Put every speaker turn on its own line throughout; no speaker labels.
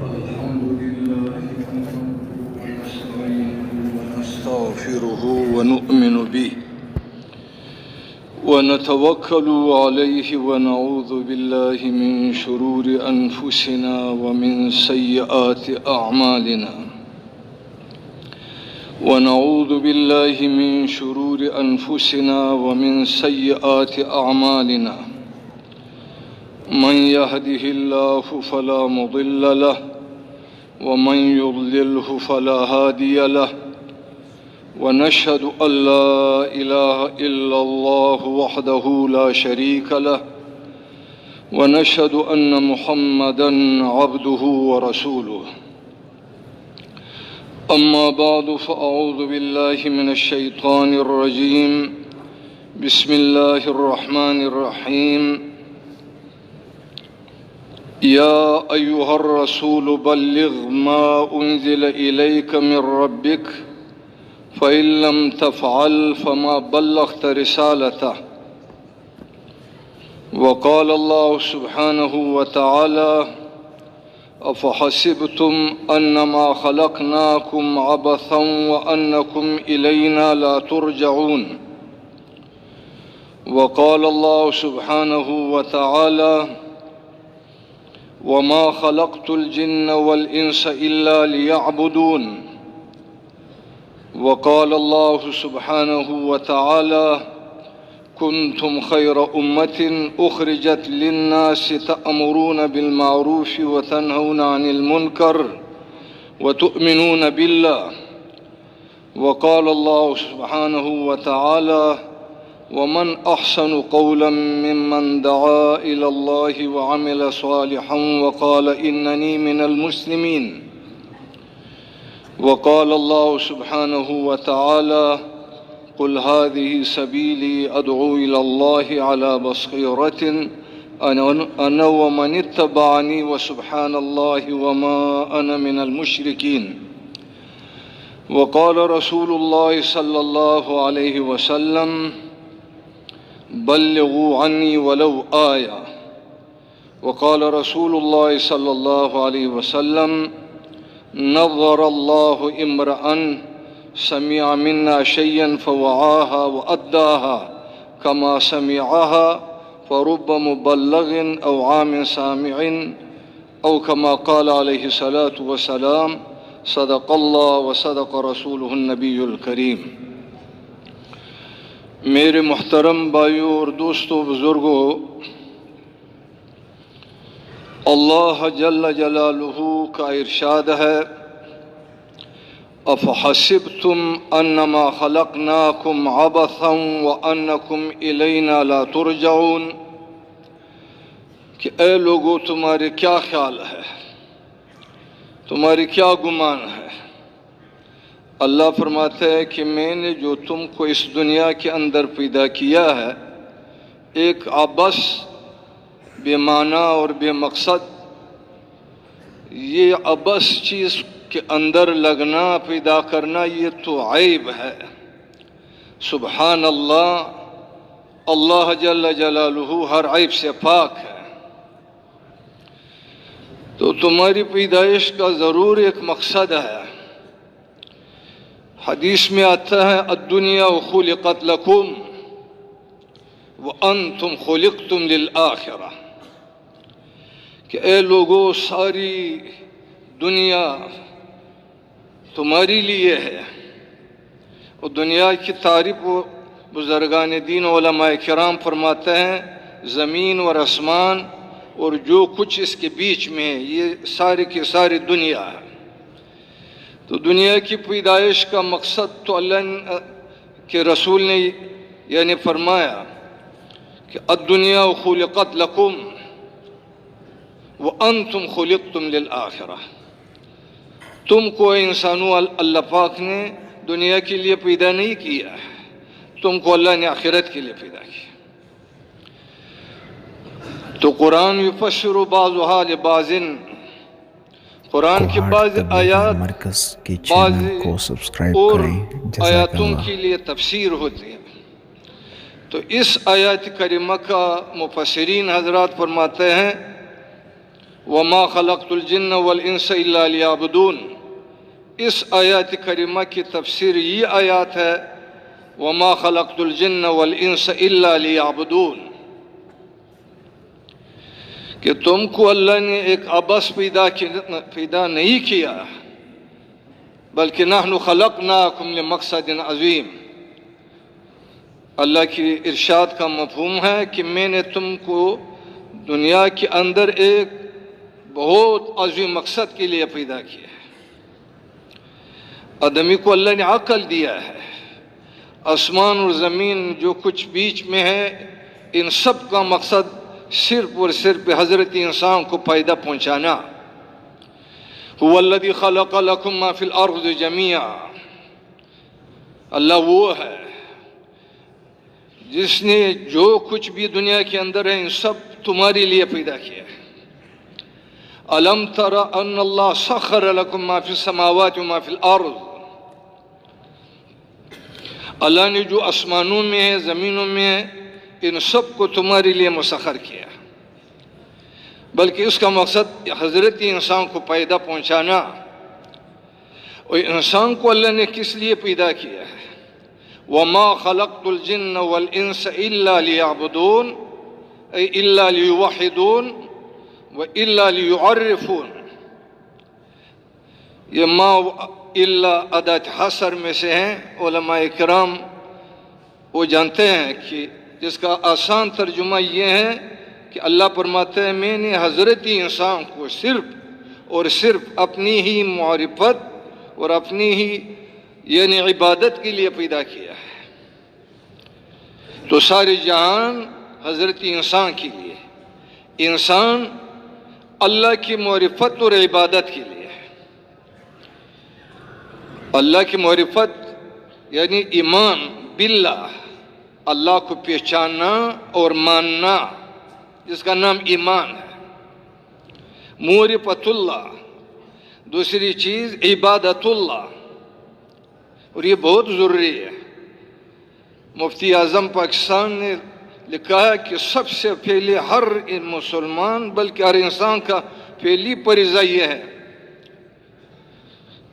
الحمد لله ونستعينه ونستغفره ونؤمن به ونتوكل عليه ونعوذ بالله من شرور أنفسنا ومن سيئات أعمالنا ونعوذ بالله من شرور أنفسنا ومن سيئات أعمالنا من يهده الله فلا مضل له ومن يضلله فلا هادي له ونشهد أن لا إله إلا الله وحده لا شريك له ونشهد أن محمدًا عبده ورسوله أما بعد فأعوذ بالله من الشيطان الرجيم بسم الله الرحمن الرحيم يا أيها الرسول بلغ ما أنزل إليك من ربك فإن لم تفعل فما بلغت رسالته وقال الله سبحانه وتعالى أفحسبتم أنما خلقناكم عبثا وأنكم إلينا لا ترجعون وقال الله سبحانه وتعالى وما خلقت الجن والإنس إلا ليعبدون وقال الله سبحانه وتعالى كنتم خير أمة أخرجت للناس تأمرون بالمعروف وتنهون عن المنكر وتؤمنون بالله وقال الله سبحانه وتعالى ومن أحسن قولا ممن دعا إلى الله وعمل صالحا وقال إنني من المسلمين وقال الله سبحانه وتعالى قل هذه سبيلي أدعو إلى الله على بصيرة أنا ومن اتبعني وسبحان الله وما أنا من المشركين وقال رسول الله صلى الله عليه وسلم بلغوا عني ولو آية وقال رسول الله صلى الله عليه وسلم نظر الله امرأ سمع منا شيئا فوعاها وأداها كما سمعها فرب مبلغ أو عام سامع أو كما قال عليه الصلاة والسلام صدق الله وصدق رسوله النبي الكريم. میرے محترم بھائیوں اور دوستوں بزرگوں، اللہ جل جلالہ کا ارشاد ہے افحسبتم انما خلقناکم عبثا وانکم الینا لا ترجعون، کہ اے لوگو تمہارے کیا خیال ہے، تمہاری کیا گمان ہے؟ اللہ فرماتا ہے کہ میں نے جو تم کو اس دنیا کے اندر پیدا کیا ہے ایک عبث، بے معنی اور بے مقصد، یہ عبث چیز کے اندر لگنا، پیدا کرنا، یہ تو عیب ہے۔ سبحان اللہ، اللہ جل جلالہ ہر عیب سے پاک ہے۔ تو تمہاری پیدائش کا ضرور ایک مقصد ہے۔ حدیث میں آتا ہے الدنیا خلقت لکم وانتم خلقتم للآخرہ، کہ اے لوگو ساری دنیا تمہاری لیے ہے۔ اور دنیا کی تعریف بزرگان دین علماء کرام فرماتے ہیں زمین اور آسمان اور جو کچھ اس کے بیچ میں ہے یہ ساری کی ساری دنیا ہے۔ تو دنیا کی پیدائش کا مقصد تو اللہ کے رسول نے یعنی فرمایا کہ الدنیا خلقت لکم وانتم خلقتم للآخرہ، تم کو انسانوں اللہ پاک نے دنیا کے لیے پیدا نہیں کیا ہے، تم کو اللہ نے آخرت کے لیے پیدا کیا۔ تو قرآن یفسر بعضها لبعض، قرآن کی بعض آیات بعض اور آیاتوں کے لیے تفسیر ہوتی ہے۔ تو اس آیات کریمہ کا مفسرین حضرات فرماتے ہیں وما خلقت الجن والانس الا لیعبدون، اس آیات کریمہ کی تفسیر یہ آیات ہے وما خلقت الجن والانس الا لیعبدون، کہ تم کو اللہ نے ایک عبث پیدا نہیں کیا، بلکہ نحن خلقناکم لمقصد عظیم۔ اللہ کی ارشاد کا مفہوم ہے کہ میں نے تم کو دنیا کے اندر ایک بہت عظیم مقصد کے لیے پیدا کیا ہے۔ آدمی کو اللہ نے عقل دیا ہے، آسمان اور زمین جو کچھ بیچ میں ہے، ان سب کا مقصد صرف اور صرف حضرت انسان کو فائدہ پہنچانا۔ هو الذی خلق لکم ما فی الارض جمیعا، اللہ وہ ہے جس نے جو کچھ بھی دنیا کے اندر ہے ان سب تمہارے لیے پیدا کیا ہے۔ الم تر ان اللہ سخر لکم ما فی السماوات و ما فی الارض، اللہ نے جو آسمانوں میں ہے زمینوں میں ہے ان سب کو تمہارے لیے مسخر کیا، بلکہ اس کا مقصد حضرت انسان کو پیدا پہنچانا۔ اور انسان کو اللہ نے کس لیے پیدا کیا ہے؟ وَمَا خَلَقْتُ الْجِنَّ وَالْإِنسَ إِلَّا لِيَعْبُدُونَ، اے إِلَّا لِيُوَحِّدُونَ وَإِلَّا لِيُعَرِّفُونَ۔ یہ ما الا ادات حصر میں سے ہیں۔ علماء کرام وہ جانتے ہیں کہ جس کا آسان ترجمہ یہ ہے کہ اللہ فرماتے ہیں میں نے حضرت انسان کو صرف اور صرف اپنی ہی معرفت اور اپنی ہی یعنی عبادت کے لیے پیدا کیا ہے۔ تو سارے جہان حضرت انسان کے لیے، انسان اللہ کی معرفت اور عبادت کے لیے۔ اللہ کی معرفت یعنی ایمان باللہ، اللہ کو پہچاننا اور ماننا، جس کا نام ایمان ہے۔ معرفت اللہ، دوسری چیز عبادت اللہ، اور یہ بہت ضروری ہے۔ مفتی اعظم پاکستان نے لکھا ہے کہ سب سے پہلے ہر مسلمان بلکہ ہر انسان کا پہلی فریضہ یہ ہے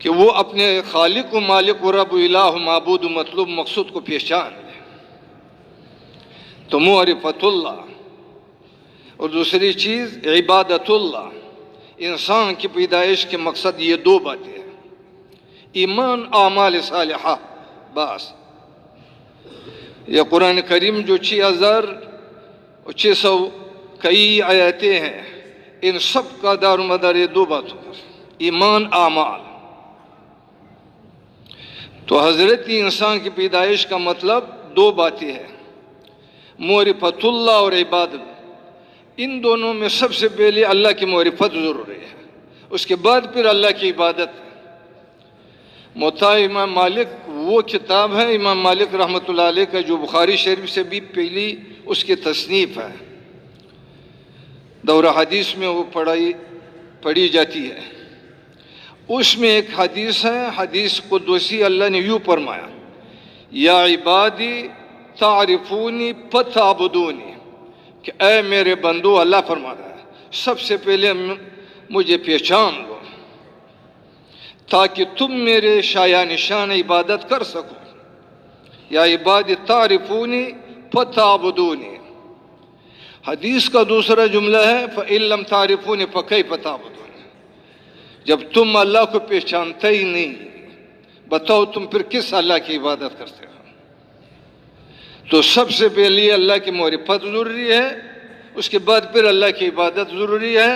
کہ وہ اپنے خالق و مالک و رب و الہ و معبود و مطلوب مقصود کو پہچان لے۔ تو معرفت اللہ اور دوسری چیز عبادت اللہ۔ انسان کی پیدائش کے مقصد یہ دو باتیں ہیں، ایمان اعمال صالحہ، بس۔ یہ قرآن کریم جو 6,600 کئی آیتیں ہیں، ان سب کا دار و مدار یہ دو باتوں پر، ایمان اعمال۔ تو حضرت انسان کی پیدائش کا مطلب دو باتیں ہیں، معرفت اللہ اور عبادت۔ ان دونوں میں سب سے پہلے اللہ کی معرفت ضروری ہے، اس کے بعد پھر اللہ کی عبادت ہے۔ موطا امام مالک وہ کتاب ہے امام مالک رحمۃ اللہ علیہ کا جو بخاری شریف سے بھی پہلی اس کی تصنیف ہے، دورہ حدیث میں وہ پڑھی جاتی ہے۔ اس میں ایک حدیث ہے، حدیث قدسی، اللہ نے یوں فرمایا یا عبادی تعرفونی فتعبدونی، کہ اے میرے بندو، اللہ فرما رہا ہے سب سے پہلے مجھے پہچان لو تاکہ تم میرے شایع نشان عبادت کر سکو۔ یا عبادی تعرفونی فتعبدونی۔ حدیث کا دوسرا جملہ ہے فَإِن لَّمْ تَعْرِفُونِ فَكَيْفَ تَعْبُدُونِ، جب تم اللہ کو پہچانتے ہی نہیں، بتاؤ تم پھر کس اللہ کی عبادت کرتے ہو؟ تو سب سے پہلے اللہ کی معرفت ضروری ہے، اس کے بعد پھر اللہ کی عبادت ضروری ہے۔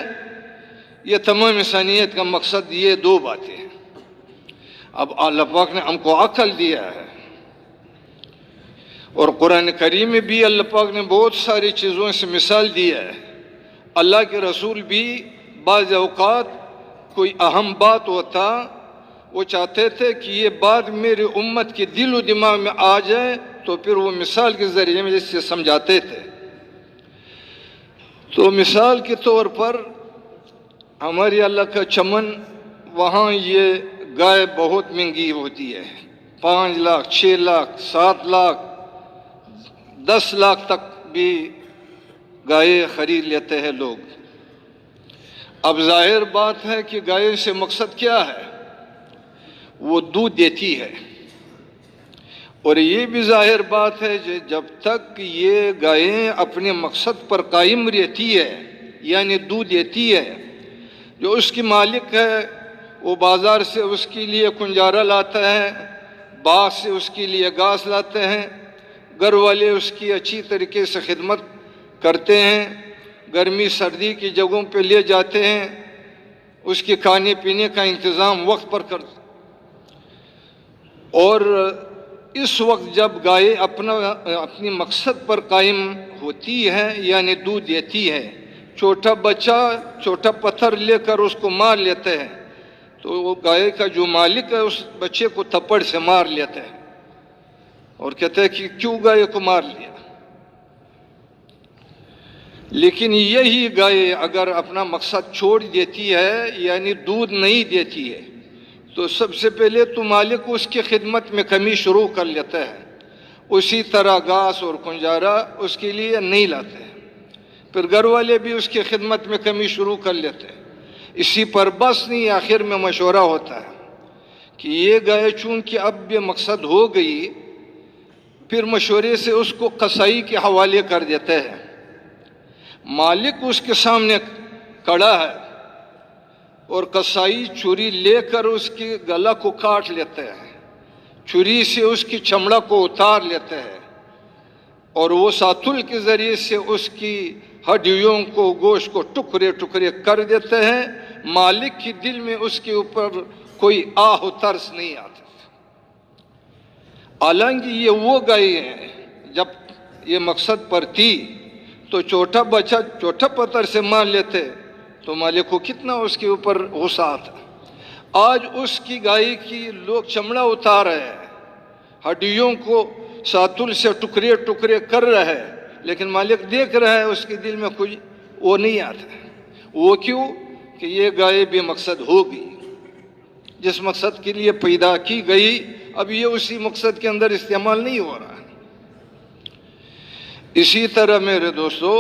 یہ تمام انسانیت کا مقصد یہ دو باتیں ہیں۔ اب اللہ پاک نے ہم کو عقل دیا ہے، اور قرآن کریم میں بھی اللہ پاک نے بہت ساری چیزوں سے مثال دیا ہے۔ اللہ کے رسول بھی بعض اوقات کوئی اہم بات ہوتا، وہ چاہتے تھے کہ یہ بات میری امت کے دل و دماغ میں آ جائے، تو پھر وہ مثال کے ذریعے میں اس سے سمجھاتے تھے۔ تو مثال کے طور پر ہماری اللہ کا چمن، وہاں یہ گائے بہت مہنگی ہوتی ہے، 5 لاکھ 6 لاکھ 7 لاکھ 10 لاکھ تک بھی گائے خرید لیتے ہیں لوگ۔ اب ظاہر بات ہے کہ گائے سے مقصد کیا ہے؟ وہ دودھ دیتی ہے، اور یہ بھی ظاہر بات ہے کہ جب تک یہ گائیں اپنے مقصد پر قائم رہتی ہے، یعنی دودھ دیتی ہے، جو اس کی مالک ہے وہ بازار سے اس کے لیے کنجارہ لاتا ہے، باغ سے اس کے لیے گھاس لاتے ہیں، گھر والے اس کی اچھی طریقے سے خدمت کرتے ہیں، گرمی سردی کی جگہوں پہ لے جاتے ہیں، اس کے کھانے پینے کا انتظام وقت پر کرتے ہیں۔ اور اس وقت جب گائے اپنی مقصد پر قائم ہوتی ہے، یعنی دودھ دیتی ہے، چھوٹا بچہ چھوٹا پتھر لے کر اس کو مار لیتا ہے، تو وہ گائے کا جو مالک ہے اس بچے کو تھپڑ سے مار لیتا ہے اور کہتا ہے کہ کیوں گائے کو مار لیا۔ لیکن یہی گائے اگر اپنا مقصد چھوڑ دیتی ہے، یعنی دودھ نہیں دیتی ہے، تو سب سے پہلے تو مالک اس کی خدمت میں کمی شروع کر لیتا ہے، اسی طرح گھاس اور کنجارہ اس کے لیے نہیں لاتے ہیں، پھر گھر والے بھی اس کی خدمت میں کمی شروع کر لیتے ہیں۔ اسی پر بس نہیں، آخر میں مشورہ ہوتا ہے کہ یہ گائے چونکہ اب بے مقصد ہو گئی، پھر مشورے سے اس کو قصائی کے حوالے کر دیتے ہیں۔ مالک اس کے سامنے کھڑا ہے اور قصائی چھری لے کر اس کے گلا کو کاٹ لیتے ہیں، چھری سے اس کی چمڑا کو اتار لیتے ہیں، اور وہ ساتھل کے ذریعے سے اس کی ہڈیوں کو، گوشت کو ٹکڑے ٹکڑے کر دیتے ہیں۔ مالک کے دل میں اس کے اوپر کوئی آہ و ترس نہیں آتا۔ حالانکہ یہ وہ گائے ہیں جب یہ مقصد پر تھی تو چھوٹا بچہ چھوٹا پتھر سے مار لیتے تو مالک کو کتنا اس کے اوپر غصہ آتا۔ آج اس کی گائے کی لوگ چمڑا اتار رہے ہیں، ہڈیوں کو ساتل سے ٹکڑے ٹکڑے کر رہے ہیں، لیکن مالک دیکھ رہا ہے، اس کے دل میں کچھ وہ نہیں آتا۔ وہ کیوں؟ کہ یہ گائے بے مقصد ہو گئی، جس مقصد کے لیے پیدا کی گئی اب یہ اسی مقصد کے اندر استعمال نہیں ہو رہا ہے۔ اسی طرح میرے دوستو،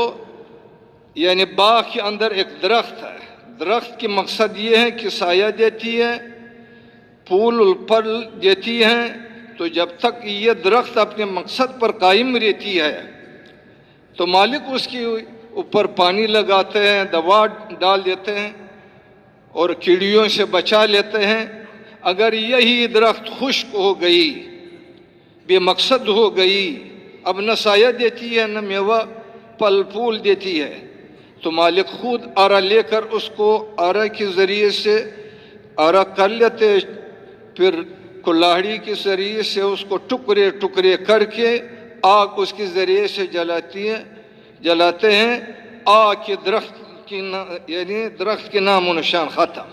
یعنی باغ کے اندر ایک درخت ہے، درخت کی مقصد یہ ہے کہ سایہ دیتی ہے، پھول پھل دیتی ہے، تو جب تک یہ درخت اپنے مقصد پر قائم رہتی ہے تو مالک اس کے اوپر پانی لگاتے ہیں، دوا ڈال دیتے ہیں اور کیڑیوں سے بچا لیتے ہیں۔ اگر یہی درخت خشک ہو گئی، بے مقصد ہو گئی، اب نہ سایہ دیتی ہے نہ میوہ پھل پھول دیتی ہے، تو مالک خود آرا لے کر اس کو آرا کے ذریعے سے آرا کر لیتے، پھر کلاہڑی کے ذریعے سے اس کو ٹکڑے ٹکڑے کر کے آگ اس کے ذریعے سے جلاتے ہیں۔ آگ کے درخت کی یعنی درخت کے نام و نشان ختم۔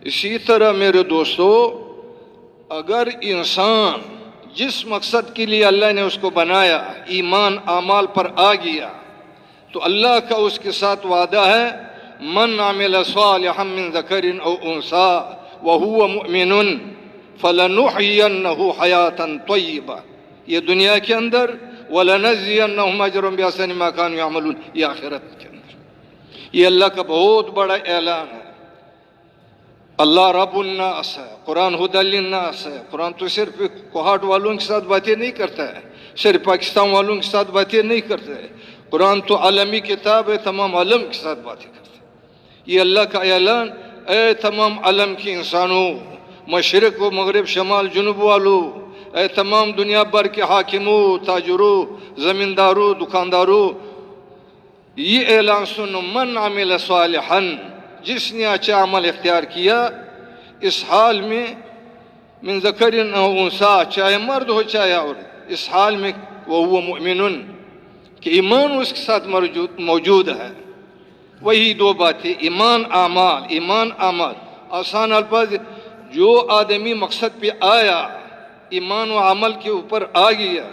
اسی طرح میرے دوستو، اگر انسان جس مقصد کے لیے اللہ نے اس کو بنایا ایمان اعمال پر آ گیا تو اللہ کا اس کے ساتھ وعدہ ہے، من عمل صالحا من ذکر او انثى وهو مؤمن فلنحيينه حیاتا طیبہ، یہ دنیا کے اندر، وَلَنَجْزِيَنَّهُمْ أَجْرًا بِأَحْسَنِ مَا كَانُوا يَعْمَلُونَ، یہ آخرت کے اندر۔ یہ اللہ کا بہت بڑا اعلان ہے۔ اللہ رب الناس ہے، قرآن ہدی للناس ہے۔ قرآن تو صرف کوہاٹ والوں کے ساتھ باتیں نہیں کرتا ہے، صرف پاکستان والوں کے ساتھ باتیں نہیں کرتا ہے، قرآن تو عالمی کتاب ہے، تمام عالم کے ساتھ باتیں کرتا ہے۔ یہ اللہ کا اعلان، اے تمام عالم کے انسانوں، مشرق و مغرب، شمال جنوب والوں، اے تمام دنیا بھر کے حاکموں، تاجروں، زمینداروں، دکانداروں، یہ اعلان سنو، من عمل صالحا، جس نے اچھا عمل اختیار کیا اس حال میں، من ذکر او انثى، چاہے مرد ہو چاہے عورت، اس حال میں وہ مؤمن، کہ ایمان اس کے ساتھ موجود ہے۔ وہی دو باتیں، ایمان اعمال، آسان الفاظ، جو آدمی مقصد پہ آیا، ایمان و عمل کے اوپر آ گیا،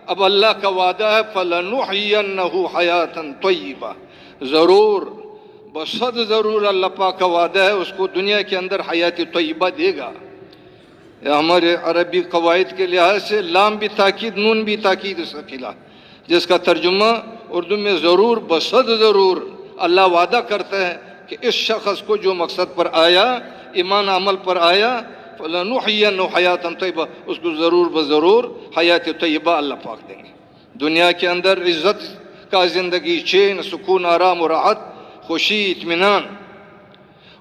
اب اللہ کا وعدہ ہے فَلَنُحْيِيَنَّهُ حَيَاةً طَيِّبَةً، ضرور بصد ضرور اللہ پاک کا وعدہ ہے، اس کو دنیا کے اندر حیات طیبہ دے گا۔ ہمارے عربی قواعد کے لحاظ سے لام بھی تاکید، نون بھی تاکید ثقیلہ، جس کا ترجمہ اردو میں ضرور بصد ضرور اللہ وعدہ کرتا ہے کہ اس شخص کو جو مقصد پر آیا، ایمان عمل پر آیا، فَلَنُحْيِيَنَّهُ حَيَاتًا طَيِّبَةً، اس کو ضرور بضرور حیات طیبہ اللہ پاک دیں گے، دنیا کے اندر عزت کا زندگی، چین، سکون، آرام و راحت، خوشی، اطمینان،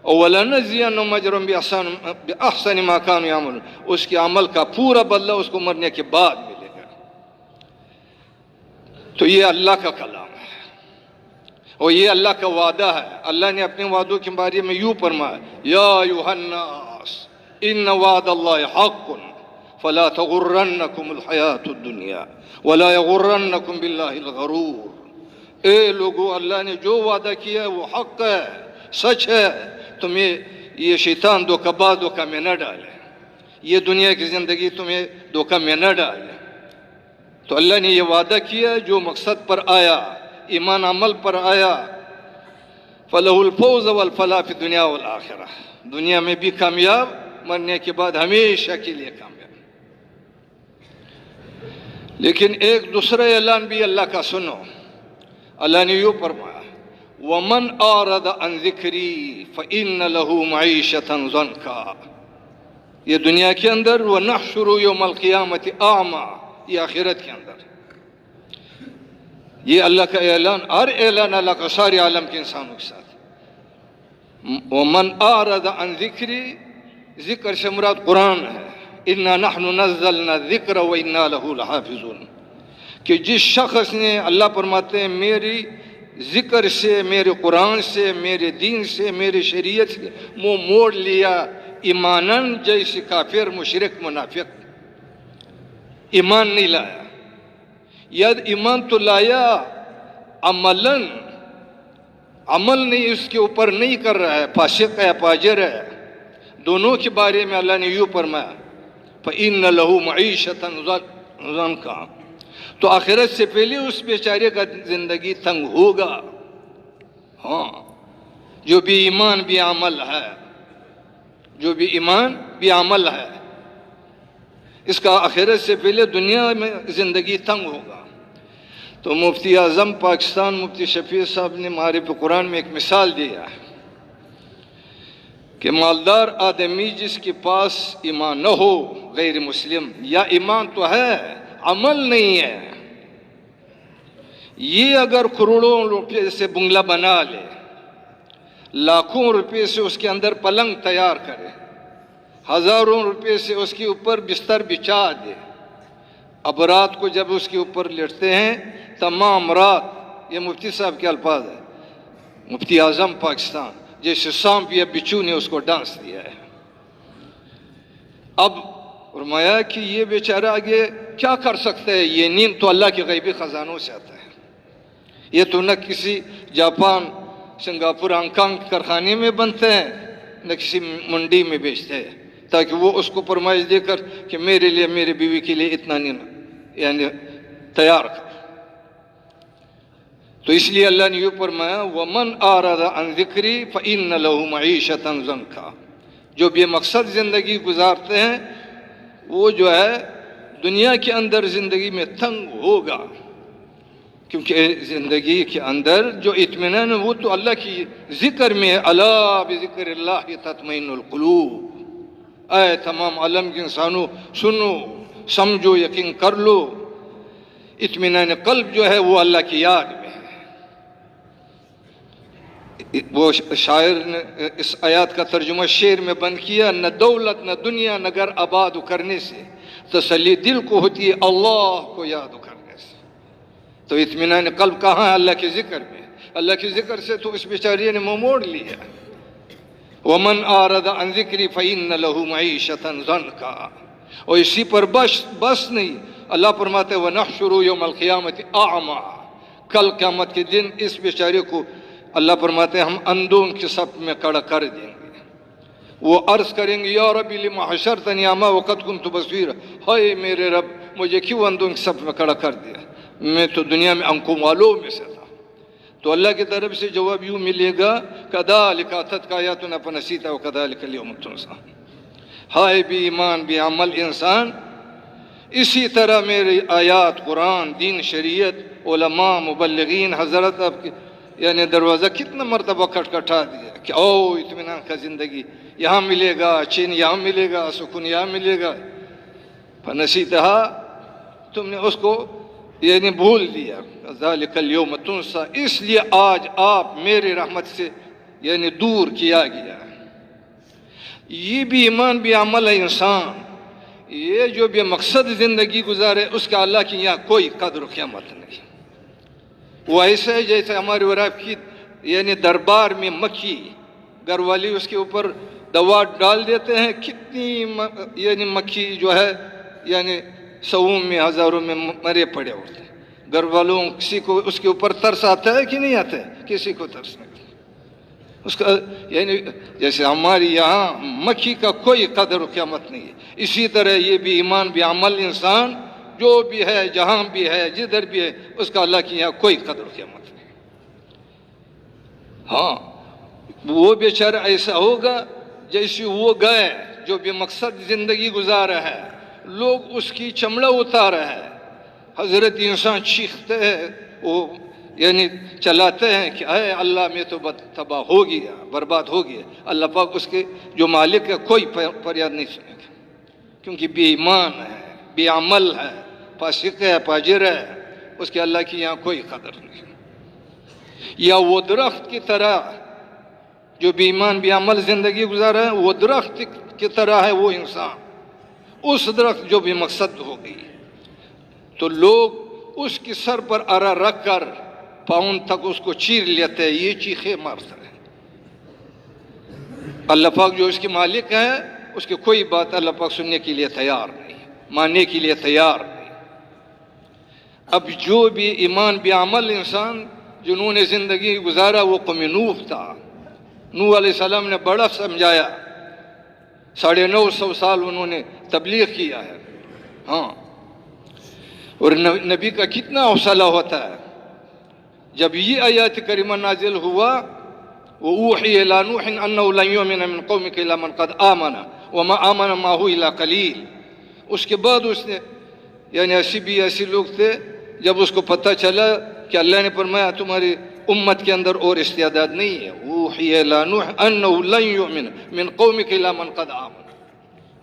وَلَنَجْزِيَنَّهُمْ أَجْرَهُمْ بِأَحْسَنِ مَا كَانُوا يَعْمَلُونَ، اس کے عمل کا پورا بدلہ اس کو مرنے کے بعد ملے گا۔ تو یہ اللہ کا کلام ہے اور یہ اللہ کا وعدہ ہے۔ اللہ نے اپنے وعدوں کے بارے میں یوں فرمایا، یا ایھا الناس ان وعد اللہ حق فلا تغرنکم الحیات الدنیا ولا یغرنکم باللہ الغرور۔ اے لوگو، اللہ نے جو وعدہ کیا ہے وہ حق ہے، سچ ہے، تمہیں یہ شیطان دھوکہ میں نہ ڈالے، یہ دنیا کی زندگی تمہیں دھوکہ میں نہ ڈالے۔ تو اللہ نے یہ وعدہ کیا، جو مقصد پر آیا، ایمان عمل پر آیا، فَلَهُ الْفَوْزُ وَالْفَلَاحُ فِي الدُّنْيَا وَالْآخِرَةِ، دنیا میں بھی کامیاب، مرنے کے بعد ہمیشہ کے لیے کامیاب۔ لیکن ایک دوسرا اعلان بھی اللہ کا سنو، اللہ نے یوں فرمایا، وَمَنْ أَعْرَضَ عَنْ ذِكْرِي فَإِنَّ لَهُ مَعِيشَةً ضَنْكًا، یہ دنیا کے اندر، وَنَحْشُرُ يَوْمَ الْقِيَامَةِ أَعْمَى، یہ آخرت کے اندر۔ یہ اللہ کا اعلان، ہر اعلان اللہ کا سارے عالم کے انسانوں کے ساتھ۔ وَمَنْ أَعْرَضَ عَنْ ذِكْرِي، ذکر سے مراد قرآن ہے، إِنَّا نَحْنُ نَزَّلْنَا الذِّكْرَ وَإِنَّا لَهُ لَحَافِظُونَ، کہ جس شخص نے، اللہ فرماتے ہیں، میری ذکر سے، میرے قرآن سے، میرے دین سے، میری شریعت سے منہ موڑ لیا، ایماناً، جیسے کافر، مشرک، منافق، ایمان نہیں لایا، یا ایمان تو لایا عملاً، عمل نہیں اس کے اوپر نہیں کر رہا ہے، فاسق ہے، فاجر ہے، دونوں کے بارے میں اللہ نے یوں فرمایا، فَإِنَّ لَهُ مَعِيشَةً ضَنْكًا، تو آخرت سے پہلے اس بیچارے کا زندگی تنگ ہوگا۔ ہاں، جو بھی ایمان بھی عمل ہے، جو بھی ایمان بھی عمل ہے، اس کا آخرت سے پہلے دنیا میں زندگی تنگ ہوگا۔ تو مفتی اعظم پاکستان مفتی شفیع صاحب نے معارف قرآن میں ایک مثال دیا ہے کہ مالدار آدمی جس کے پاس ایمان نہ ہو، غیر مسلم، یا ایمان تو ہے، عمل نہیں ہے، یہ اگر کروڑوں روپے سے بنگلہ بنا لے، لاکھوں روپے سے اس کے اندر پلنگ تیار کرے، ہزاروں روپے سے اس کے اوپر بستر بچھا دے، اب رات کو جب اس کے اوپر لیٹتے ہیں تمام رات، یہ مفتی صاحب کے الفاظ ہیں، مفتی اعظم پاکستان، جیسے سانپ یا بچھو نے اس کو ڈانس دیا ہے۔ اب فرمایا کہ یہ بیچارہ آگے کیا کر سکتا ہے، یہ نیند تو اللہ کے غیبی خزانوں سے آتا ہے، یہ تو نہ کسی جاپان، سنگاپور، ہانگ کانگ کارخانے میں بنتے ہیں، نہ کسی منڈی میں بیچتے ہیں، تاکہ وہ اس کو فرمائش دے کر کہ میرے لیے، میری بیوی کے لیے اتنا نہیں یعنی تیار کر۔ تو اس لیے اللہ نے یہ فرمایا، وَمَنْ أَعْرَضَ عَنْ ذِكْرِي فَإِنَّ لَهُ مَعِيشَةً ضَنْكًا، جو بے مقصد زندگی گزارتے ہیں وہ جو ہے دنیا کے اندر زندگی میں تنگ ہوگا، کیونکہ زندگی کے اندر جو اطمینان ہے وہ تو اللہ کی ذکر میں ہے، الا بذکر اللہ تطمئن القلوب، اے تمام عالم کے انسانوں سنو، سمجھو، یقین کر لو، اطمینان قلب جو ہے وہ اللہ کی یاد میں ہے۔ وہ شاعر نے اس آیات کا ترجمہ شعر میں بند کیا، نہ دولت، نہ دنیا، نہ گھر آباد کرنے سے تسلی دل کو ہوتی ہے اللہ کو یاد کرنے سے۔ تو اطمینان قلب کہاں ہے؟ اللہ کے ذکر میں۔ اللہ کے ذکر سے تو اس بیچارے نے منہ موڑ لیا۔ وَمَنْ أَعْرَضَ عَنْ ذِكْرِي فَإِنَّ لَهُ مَعِيشَةً ضَنْكًا، اور اسی پر بس نہیں، اللہ فرماتے ہیں وَنَحْشُرُ يَوْمَ الْقِيَامَةِ أَعْمَى، کل قیامت کے دن اس بیچارے کو اللہ فرماتے ہیں ہم اندھوں کے صف میں کھڑا کر دیں گے، وہ عرض کریں گے یا رب لما حشرتنی اعمی وقد كنت بصیرا، ہائے میرے رب مجھے کیوں اندھوں کے صف میں کھڑا کر دیا، میں تو دنیا میں آنکھوں والوں میں سے تھا۔ تو اللہ کی طرف سے جواب یوں ملے گا کذالک اتتک آیاتنا فنسیتها وکذالک اليوم تنسیٰ، ہائے بھی ایمان بھی عمل انسان، اسی طرح میری آیات، قرآن، دین، شریعت، علماء، مبلغین حضرت آپ کے یعنی دروازہ کتنا مرتبہ کھٹکھٹا دیا کہ او اطمینان کا زندگی یہاں ملے گا، چین یہاں ملے گا، سکون یہاں ملے گا، فنسیتہا، تم نے اس کو یعنی بھول دیا. ذالک الیوم تنسیٰ، اس لیے آج آپ میری رحمت سے یعنی دور کیا گیا. یہ بھی ایمان بھی عمل ہے. انسان یہ جو بے مقصد زندگی گزارے اس کا اللہ کی یہاں کوئی قدر و قیمت نہیں. وہ ایسے جیسے ہمارے عرب کی یعنی دربار میں مکھی، گھر والی اس کے اوپر دوا ڈال دیتے ہیں، کتنی یعنی مکھی جو ہے یعنی سووں میں ہزاروں میں مرے پڑے ہوتے ہیں. گھر والوں کسی کو اس کے اوپر ترس آتا ہے کہ نہیں آتا ہے؟ کسی کو ترس نہیں اس کا. یعنی جیسے ہمارے یہاں مکھی کا کوئی قدر و قیمت نہیں ہے، اسی طرح یہ بھی ایمان بھی عمل انسان جو بھی ہے، جہاں بھی ہے، جدھر بھی ہے، اس کا اللہ کی یہاں کوئی قدر و قیمت نہیں. ہاں وہ بیچارہ ایسا ہوگا جیسے وہ گئے جو بے مقصد زندگی گزارا ہے، لوگ اس کی چمڑا اتارا ہے. حضرت انسان چیختے ہیں، وہ یعنی چلاتے ہیں کہ اے اللہ میں تو تباہ ہو گیا، برباد ہو گیا. اللہ پاک اس کے جو مالک ہے کوئی فریاد نہیں سنے گا، کیونکہ بے ایمان ہے، بے عمل ہے، فاسق ہے، فاجر ہے، اس کے اللہ کی یہاں کوئی قدر نہیں. یا وہ درخت کی طرح جو بے ایمان بے عمل زندگی گزارا ہے، وہ درخت کی طرح ہے وہ انسان. اس درخت جو بے مقصد ہو گئی تو لوگ اس کی سر پر ارا رکھ کر پاؤں تک اس کو چیر لیتے ہیں، یہ چیخے مارتا ہے. اللہ پاک جو اس کے مالک ہے اس کی کوئی بات اللہ پاک سننے کے لیے تیار نہیں، ماننے کے لیے تیار نہیں. اب جو بھی ایمان بھی عمل انسان جنہوں نے زندگی گزارا وہ قوم نوح تھا. نوح علیہ السلام نے بڑا سمجھایا، 950 سال انہوں نے تبلیغ کیا ہے. ہاں، اور نبی کا کتنا حوصلہ ہوتا ہے. جب یہ آیات کریمہ نازل ہوا، وَأُوحِيَ إِلَىٰ نُوحٍ أَنَّهُ لَن يُؤْمِنَ مِن قَوْمِكَ إِلَّا مَن قَدْ آمَنَ وَمَا آمَنَ مَعَهُ إِلَّا قَلِيلٌ. اس کے بعد اس نے یعنی ایسے لوگ تھے جب اس کو پتہ چلا کہ اللہ نے فرمایا تمہاری امت کے اندر اور استعداد نہیں ہے. وَأُوحِيَ إِلَىٰ نُوحٍ أَنَّهُ لَن يُؤْمِنَ مِن قَوْمِكَ إِلَّا مَن قَدْ آمَنَ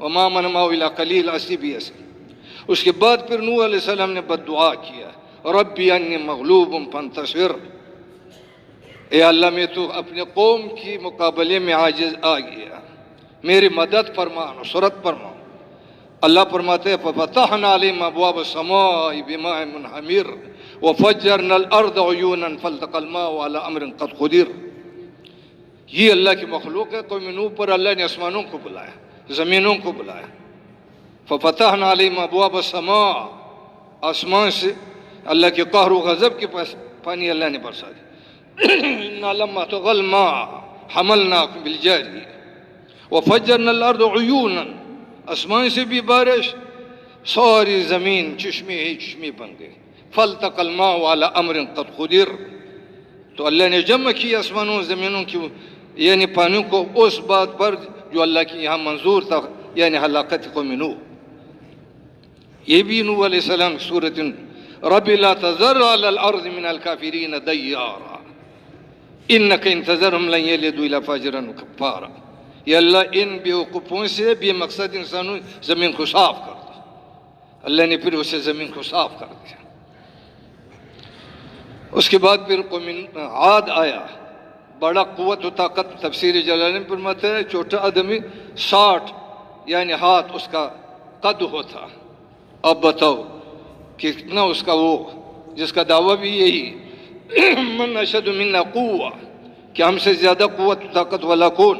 وَمَا آمَنَ مَعَهُ إِلَّا قَلِيلٌ. ایسے اس کے بعد پھر نوح علیہ السلام نے بد دعا کیا، ربی انی مغلوب فانتصر، اے اللہ میں تو اپنے قوم کی مقابلے میں عاجز آ گیا، میری مدد فرما، نصرت فرما. اللہ فرماتے ہیں ففتحنا علیہم ابواب السماء بماء منہمر وفجرنا الارض عیونا فالتقى الماء على امر قد قدر. یہ اللہ کی مخلوق ہے. قوم نوح پر اللہ نے آسمانوں کو بلایا، زمینوں کو بلایا. ففتحنا علیہم ابواب السماء، آسمان سے اللہ کے قہر و غضب کے پاس پانی اللہ نے برسا دیا. انا لما طغى الماء حملناكم بالجارية وفجرنا الارض عيونا، آسمان سے بھی بارش، ساری زمین چشمے ہی چشمے بن گئے. فالتقى الماء على امر قد قدر، تو اللہ نے جمع کی آسمانوں زمینوں کی یعنی پانیوں کو اس بات پر جو اللہ کی یہاں منظور تھا، یعنی ہلاکت قوم نوح. یہ بھی نوح علیہ السلام کی صورت رب لا تذر على الارض من الكافرین دیارا انک ان تذرهم لن یلدوا الا فاجرا کفارا. یا اللہ ان بیوقوفوں سے بے مقصد انسانوں زمین کو صاف کر دو. اللہ نے پھر اسے زمین کو صاف کر دیا. اس کے بعد پھر قوم عاد آیا، بڑا قوت و طاقت. تفسیر جلالین پر فرماتا ہے چھوٹا آدمی 60 یعنی ہاتھ اس کا قد ہوتا. اب بتاؤ کتنا اس کا وہ، جس کا دعویٰ بھی یہی من اشد منا قوہ، کہ ہم سے زیادہ قوت و طاقت والا کون.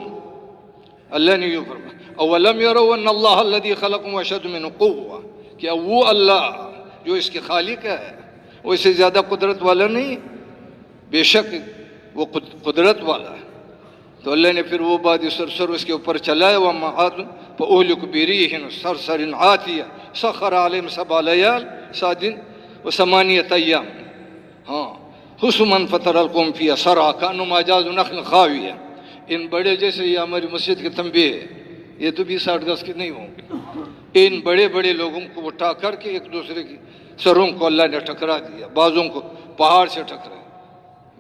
اللہ نے یوں فرمایا اولم یروا ان اللہ الذی خلقهم اشد من قوہ، کہ وہ اللہ جو اس کے خالق ہے وہ اس سے زیادہ قدرت والا نہیں؟ بے شک وہ قدرت والا ہے. تو اللہ نے پھر وہ بادی سرسر اس کے اوپر چلایا، وَمَا عَادٌ فَأُهْلِكُ بِرِيحٍ صَرْصَرٍ عَاتِيَةٍ سَخَّرَ عَلَيْهِمْ سَبْعَ لَيَالٍ وَثَمَانِيَةَ أَيَّامٍ. ہاں حُسُمًا فَتَرَى الْقَوْمَ فِيهَا صَرْعَىٰ كَأَنَّهُمْ أَعْجَازُ نَخْلٍ خَاوِيَةٍ. ان بڑے جیسے یہ ہماری مسجد کے تنبیہ ہے، یہ تو 20-60 گز کے نہیں ہوں گے. ان بڑے بڑے لوگوں کو اٹھا کر کے ایک دوسرے کی سروں کو اللہ نے ٹکرا دیا، بازوں کو پہاڑ سے ٹکرائے.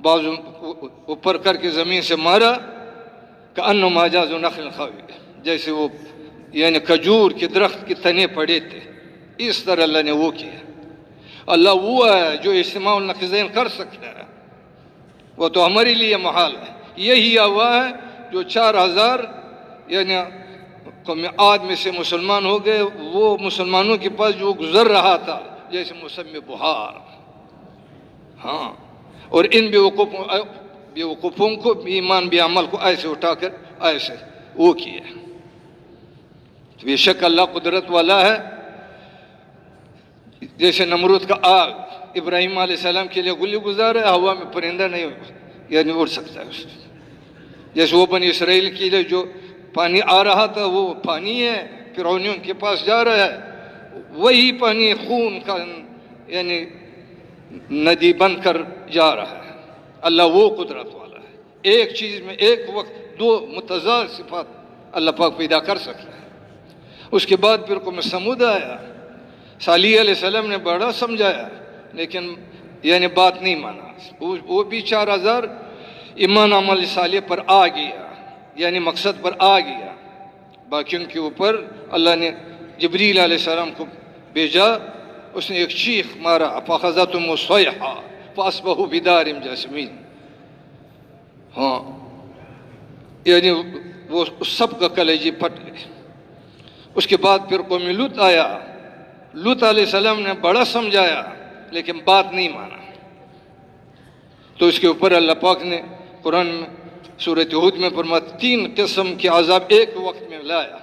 بازو اوپر کر کے زمین سے مارا کہ انو ماجاز و نخل خاوی، جیسے وہ یعنی کھجور کے درخت کے تنے پڑے تھے، اس طرح اللہ نے وہ کیا۔ اللہ وہ ہے جو اجتماع النقیضین کر سکتا ہے، وہ تو ہمارے لیے محال ہے۔ یہی ہوا ہے جو 4000 یعنی قوم عاد میں سے مسلمان ہو گئے، وہ مسلمانوں کے پاس جو گزر رہا تھا جیسے موسم بہار، ہاں، اور ان بیوقوفوں کو ایمان بھی عمل کو ایسے اٹھا کر ایسے وہ کیا۔ بے شک اللہ قدرت والا ہے۔ جیسے نمرود کا آگ ابراہیم علیہ السلام کے لیے گلی گزار ہے، ہوا میں پرندہ نہیں یعنی اڑ سکتا ہے اس میں۔ جیسے وہ بنی اسرائیل کے لیے جو پانی آ رہا تھا وہ پانی ہے، فرعونیوں کے پاس جا رہا ہے، وہی پانی خون کا یعنی ندی بن کر جا رہا ہے۔ اللہ وہ قدرت والا ہے، ایک چیز میں ایک وقت دو متضاد صفات اللہ پاک پیدا کر سکتا ہے۔ اس کے بعد پھر قوم سمود آیا، صالح علیہ السلام نے بڑا سمجھایا لیکن یعنی بات نہیں مانا، وہ بھی 4000 ایمان عمل صالح پر آ گیا، یعنی مقصد پر آ گیا۔ باقیوں کے اوپر اللہ نے جبریل علیہ السلام کو بھیجا، اس نے ایک چیخ مارا، فَأَخَذَتْهُمُ الصَّيْحَةُ فَأَصْبَحُوا بِدَارِهِمْ جَاثِمِينَ، ہاں، یعنی وہ سب کا کلیجے پھٹ گئے۔ اس کے بعد پھر قوم لوط آیا، لوط علیہ السلام نے بڑا سمجھایا لیکن بات نہیں مانا، تو اس کے اوپر اللہ پاک نے قرآن میں سورۃ ہود میں فرمایا 3 قسم کے عذاب ایک وقت میں لایا۔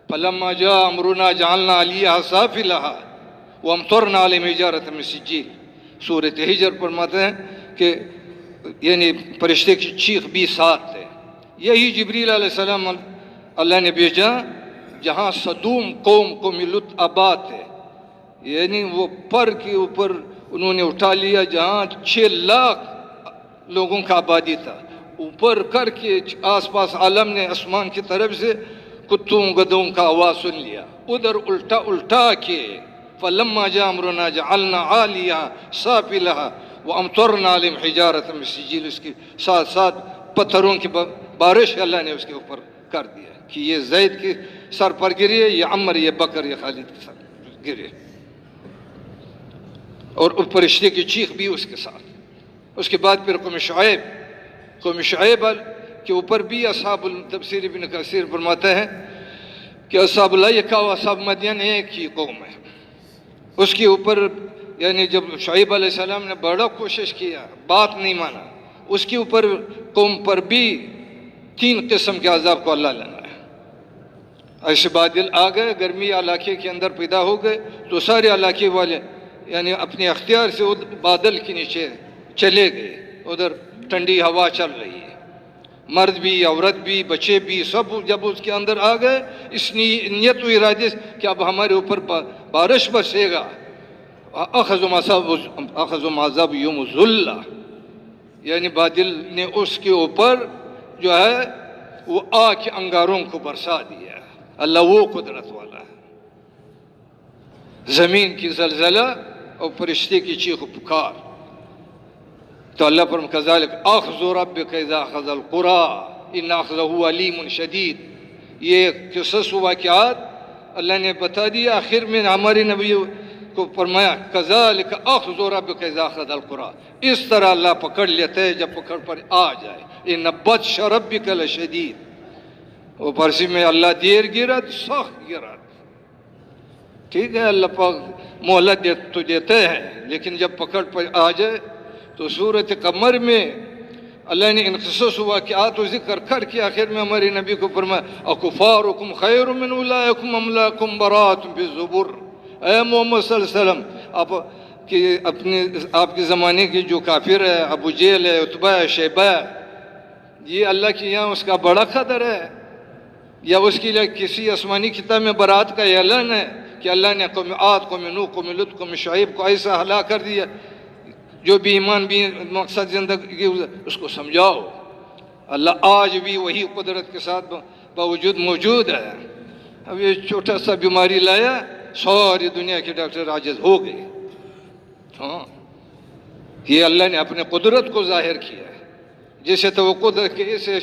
فَلَمَّا جَاءَ أَمْرُنَا جَعَلْنَا عَلِيهَا سَافِلَهَا وَأَمْطَرْنَا عَلَيْهِمْ حِجَارَةً مِّن سِجِّيلٍ۔ سورۃ ہجر فرماتے ہیں کہ یعنی فرشتے کی چیخ بھی ساتھ ہے۔ یہی جبریل علیہ السلام اللہ نے بھیجا جہاں صدوم قوم کو لوط آباد ہے، یعنی وہ پر کے اوپر انہوں نے اٹھا لیا، جہاں 6 لاکھ لوگوں کا آبادی تھا، اوپر کر کے آس پاس عالم نے آسمان کی طرف سے کتوں گدوں کا آواز سن لیا، ادھر الٹا کے فَلَمَّا جَاءَ أَمْرُنَا جَعَلْنَا عَالِيَهَا سَافِلَهَا وَأَمْطَرْنَا عَلَيْهِمْ حِجَارَةً مِّن سِجِّيلٍ۔ اس کے ساتھ ساتھ پتھروں کی بارش اللہ نے اس کے اوپر کر دیا کہ یہ زید کے سر پر گرے، یہ عمر، یہ بکر، یہ خالد کے سر گرے، اور فرشتے کی چیخ بھی اس کے ساتھ۔ اس کے بعد پھر قوم شعیب کے اوپر بھی اصحاب تفسیر ابن کثیر فرماتے ہیں کہ اصحاب الایکہ و اصحاب مدین ایک ہی قوم ہے۔ اس کے اوپر یعنی جب شعیب علیہ السلام نے بڑا کوشش کیا، بات نہیں مانا، اس کے اوپر قوم پر بھی 3 قسم کے عذاب کو اللہ لینا ہے۔ ایسے بادل آ گئے، گرمی علاقے کے اندر پیدا ہو گئے، تو سارے علاقے والے یعنی اپنے اختیار سے بادل کے نیچے چلے گئے، ادھر ٹھنڈی ہوا چل رہی ہے، مرد بھی عورت بھی بچے بھی سب جب اس کے اندر آ گئے، اس نیت و ارادے سے کہ اب ہمارے اوپر بارش برسے گا، اخذ عذاب یوم الذلہ، یعنی بادل نے اس کے اوپر جو ہے وہ آگ کے انگاروں کو برسا دیا۔ اللہ وہ قدرت والا ہے۔ زمین کی زلزلہ اور فرشتے کی چیخ و پکار، تو اللہ پر کذالک اخذ ربک اذا اخذ القری ان اخذہ علیم شدید۔ یہ قصص و واقعات اللہ نے بتا دیا، آخر میں ہمارے نبی کو فرمایا کذالک اخذ ربک اذا اخذ القری، اس طرح اللہ پکڑ لیتے ہے جب پکڑ پر آ جائے۔ ان بطش ربک لشدید، وہ فارسی میں اللہ دیر گرد سخت گرد، ٹھیک ہے، اللہ پاک مہلت تو دیتے ہیں لیکن جب پکڑ پر آ جائے تو سورۃ قمر میں اللہ نے ان قصص و واقعات و ذکر کر کے آخر میں ہمارے نبی کو فرمایا اکفارکم خیر من اولئکم ام لکم براءۃ فی الزبر۔ اے محمد صلی اللہ علیہ وسلم، آپ کے زمانے کے جو کافر ہے، ابو جہل ہے، عتبہ ہے، شیبہ ہے، یہ اللہ کے یہاں اس کا بڑا قدر ہے یا اس کے لیے کسی آسمانی کتاب میں برات کا اعلان ہے کہ اللہ نے قوم عاد، قوم نوح، قوم لوط، قوم شعیب کو ایسا ہلاک کر دیا؟ جو بھی ایمان بھی مقصد زندگی اس کو سمجھاؤ۔ اللہ آج بھی وہی قدرت کے ساتھ باوجود موجود ہے۔ اب یہ چھوٹا سا بیماری لایا، ساری دنیا کے ڈاکٹر عاجز ہو گئے، ہاں، یہ اللہ نے اپنے قدرت کو ظاہر کیا ہے. جیسے توقع تھا کہ اسے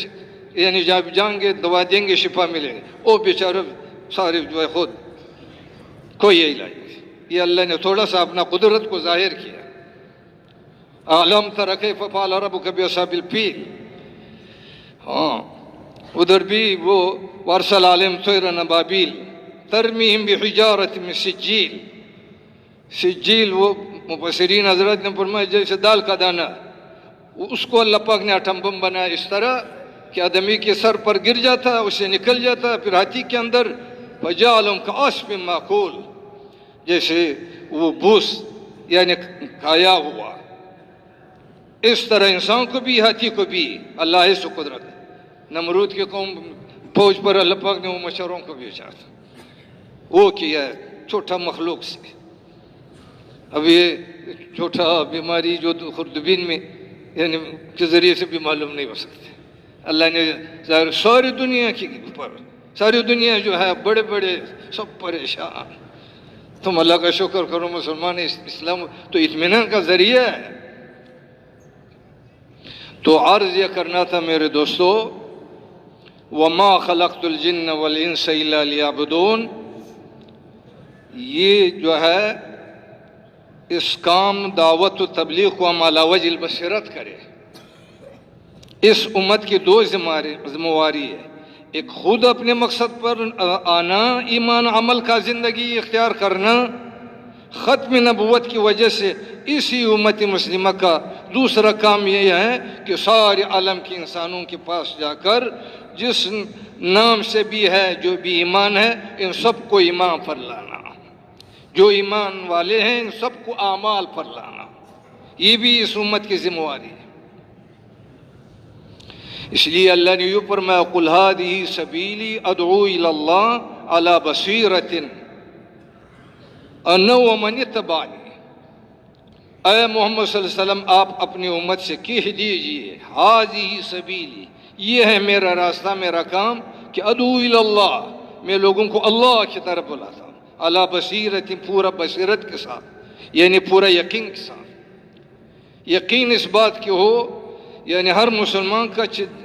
یعنی جب جائیں گے دوا دیں گے شفا ملے گی، وہ بیچارے سارے جو ہے خود کوئی علاج نہیں. یہ اللہ نے تھوڑا سا اپنا قدرت کو ظاہر کیا. أَلَمْ تَرَ كَيْفَ فَعَلَ رَبُّكَ بِأَصْحَابِ الْفِيلِ. ہاں ادھر بھی وہ وَأَرْسَلَ عَلَيْهِمْ طَيْرًا أَبَابِيلَ تَرْمِيهِمْ بِحِجَارَةٍ مِّن سِجِّيلٍ. سجیل وہ مفسرین حضرت نے فرمایا جیسے دال کا دانہ، اس کو اللہ پاک نے اٹم بم بنایا اس طرح کہ آدمی کے سر پر گر جاتا، اسے نکل جاتا، پھر ہاتھی کے اندر فَجَعَلَهُمْ كَعَصْفٍ مَّأْكُولٍ، جیسے وہ بھوس یعنی کھایا ہوا. اس طرح انسان کو بھی ہاتھی کو بھی اللہ ہے سو قدرت ہے. نمرود کے قوم فوج پر اللہ پاک نے وہ مچھروں کو بھی اچھا وہ کیا ہے چھوٹا مخلوق سے. اب یہ چھوٹا بیماری جو خوردبین میں یعنی کے ذریعے سے بھی معلوم نہیں ہو سکتے. اللہ نے ظاہر ساری دنیا کی پر ساری دنیا جو ہے بڑے بڑے سب پریشان. تم اللہ کا شکر کرو مسلمان، اسلام تو اطمینان کا ذریعہ ہے. تو عرض یہ کرنا تھا میرے دوستو، وَمَا خَلَقْتُ الْجِنَّ وَالْإِنسَ إِلَّا لِيَعْبُدُونَ، یہ جو ہے اس کام دعوت و تبلیغ کو ہم علی وجہ البصیرت کرے. اس امت کی دو ذمہ ہے، ایک خود اپنے مقصد پر آنا، ایمان عمل کا زندگی اختیار کرنا. ختم نبوت کی وجہ سے اسی امت مسلمہ کا دوسرا کام یہ ہے کہ سارے عالم کے انسانوں کے پاس جا کر جس نام سے بھی ہے جو بھی ایمان ہے ان سب کو ایمان پر لانا، جو ایمان والے ہیں ان سب کو اعمال پر لانا. یہ بھی اس امت کی ذمہ داری ہے. اس لیے اللہ نے یوں فرمایا قُلْ هَٰذِهِ سَبِيلِي أَدْعُو إِلَى اللَّهِ عَلَىٰ بَصِيرَةٍ أَنَا وَمَنِ اتَّبَعَنِي. اے محمد صلی اللہ علیہ وسلم آپ اپنی امت سے کہہ دیجئے هَٰذِهِ سَبِيلِي، یہ ہے میرا راستہ، میرا کام کہ ادعو الی اللہ، میں لوگوں کو اللہ کی طرف بلاتا ہوں. علی بصیرت، پورا بصیرت کے ساتھ یعنی پورا یقین کے ساتھ. یقین اس بات کی ہو یعنی ہر مسلمان کا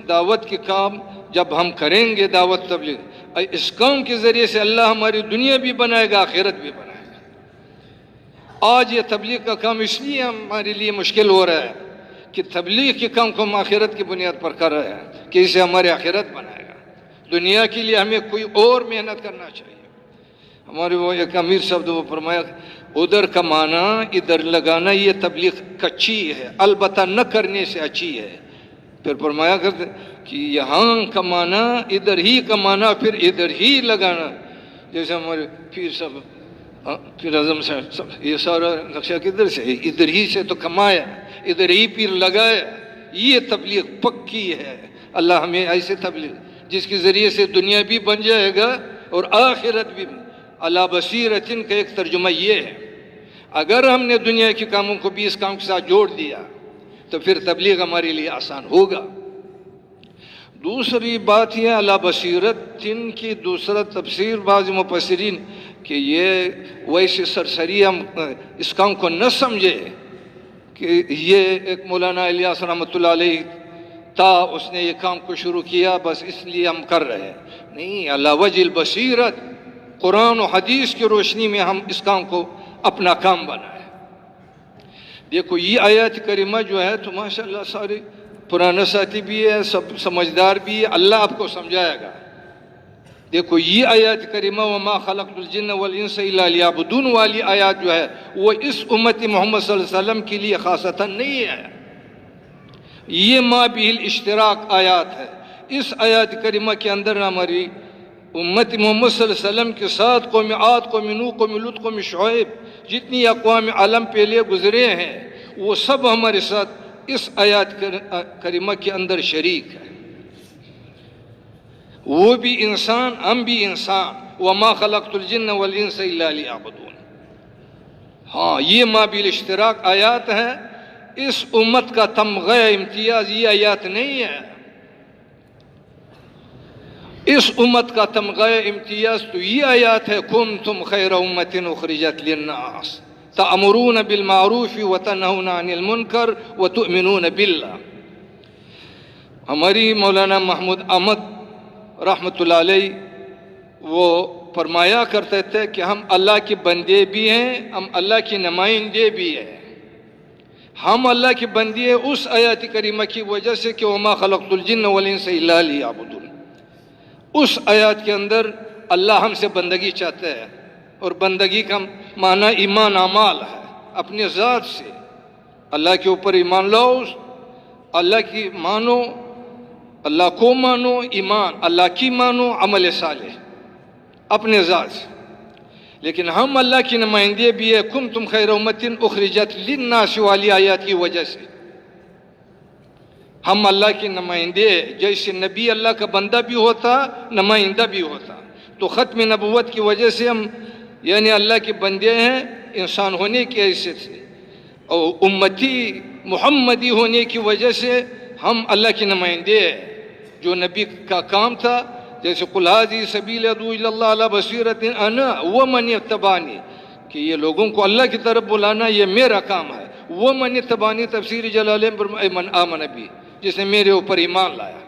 دعوت کے کام جب ہم کریں گے، دعوت تبلیغ، اس کام کے ذریعے سے اللہ ہماری دنیا بھی بنائے گا، آخرت بھی بنائے گا. آج یہ تبلیغ کا کام اس لیے ہمارے لیے مشکل ہو رہا ہے کہ تبلیغ کے کام کو ہم آخرت کی بنیاد پر کر رہے ہیں کہ اسے ہماری آخرت بنائے گا. دنیا کے لیے ہمیں کوئی اور محنت کرنا چاہیے. ہمارے وہ ایک امیر صاحب وہ فرمایا ادھر کمانا ادھر لگانا یہ تبلیغ کچی ہے، البتہ نہ کرنے سے اچھی ہے. پھر فرمایا کرتے کہ یہاں کمانا ادھر ہی کمانا پھر ادھر ہی لگانا. جیسے ہمارے پیر صاحب پھر اعظم صاحب یہ سارا نقشہ کدھر سے ادھر ہی سے تو کمایا، ادھر ہی پیر لگایا. یہ تبلیغ پکی ہے. اللہ ہمیں ایسے تبلیغ جس کے ذریعے سے دنیا بھی بن جائے گا اور آخرت بھی. علی بصیرتن کا ایک ترجمہ یہ ہے، اگر ہم نے دنیا کے کاموں کو بھی اس کام کے ساتھ جوڑ دیا تو پھر تبلیغ ہمارے لیے آسان ہوگا. دوسری بات یہ علی بصیرتن کی دوسرا تفسیر بعض مفسرین کہ یہ ویسے سرسری ہم اس کام کو نہ سمجھے کہ یہ ایک مولانا الیاس رحمۃ اللہ علیہ تھا، اس نے یہ کام کو شروع کیا بس اس لیے ہم کر رہے ہیں. نہیں، علی وجہ البصیرت، قرآن و حدیث کی روشنی میں ہم اس کام کو اپنا کام بنائیں. دیکھو یہ آیات کریمہ جو ہے تو ماشاءاللہ سارے پرانا ساتھی بھی ہے، سب سمجھدار بھی ہے، اللہ آپ کو سمجھائے گا. دیکھو یہ آیات کریمہ وما خلقت الجن والانس الا لیعبدون والی آیات جو ہے وہ اس امت محمد صلی اللہ علیہ وسلم کے لیے خاصتاً نہیں ہے. یہ ما بہ الاشتراک آیات ہے. اس آیات کریمہ کے اندر ہماری امت محمد صلی اللہ علیہ وسلم کے ساتھ قوم عاد، قوم نوح، قوم لوط، قوم شعیب جتنی اقوام عالم پہلے گزرے ہیں وہ سب ہمارے ساتھ اس آیات کریمہ کے اندر شریک ہے. وہ بھی انسان، ہم بھی انسان. وما خلقت الجن والانس الا لیعبدون. ہاں یہ ما بالاشتراک آیات ہیں. اس امت کا تمغہ امتیاز یہ آیات نہیں ہے. اس امت کا تمغہ امتیاز تو یہ آیات ہے کنتم خیر امت اخرجت للناس. تأمرون بالمعروف وتنہون عن المنکر وتؤمنون باللہ۔ ہماری مولانا محمود احمد رحمۃ اللہ علیہ وہ فرمایا کرتے تھے کہ ہم اللہ کے بندے بھی ہیں، ہم اللہ کے نمائندے بھی ہیں۔ ہم اللہ کے بندے اس آیات کریمہ کی وجہ سے کہ وما خلقت الجن والانس الا لیعبدون، اس آیات کے اندر اللہ ہم سے بندگی چاہتا ہے، اور بندگی کا معنی ایمان اعمال ہے، اپنے ذات سے اللہ کے اوپر ایمان لاؤ، اللہ کی مانو، اللہ کو مانو، ایمان اللہ کی مانو، عمل صالح اپنے ذات سے۔ لیکن ہم اللہ کی نمائندے بھی ہیں، کنتم خیر امت اخرجت للناس والی آیات کی وجہ سے ہم اللہ کے نمائندے، جیسے نبی اللہ کا بندہ بھی ہوتا نمائندہ بھی ہوتا، تو ختم نبوت کی وجہ سے ہم یعنی اللہ کے بندے ہیں انسان ہونے کی حیثیت سے، اور امتی محمدی ہونے کی وجہ سے ہم اللہ کے نمائندے ہیں۔ جو نبی کا کام تھا، جیسے قل ھذہ سبیلی ادعو الی اللہ علی بصیرۃ انا ومن اتبعنی، کہ یہ لوگوں کو اللہ کی طرف بلانا یہ میرا کام ہے۔ ومن اتبعنی تفسیر جلالین پر من آمن بی، جس نے میرے اوپر ایمان لایا۔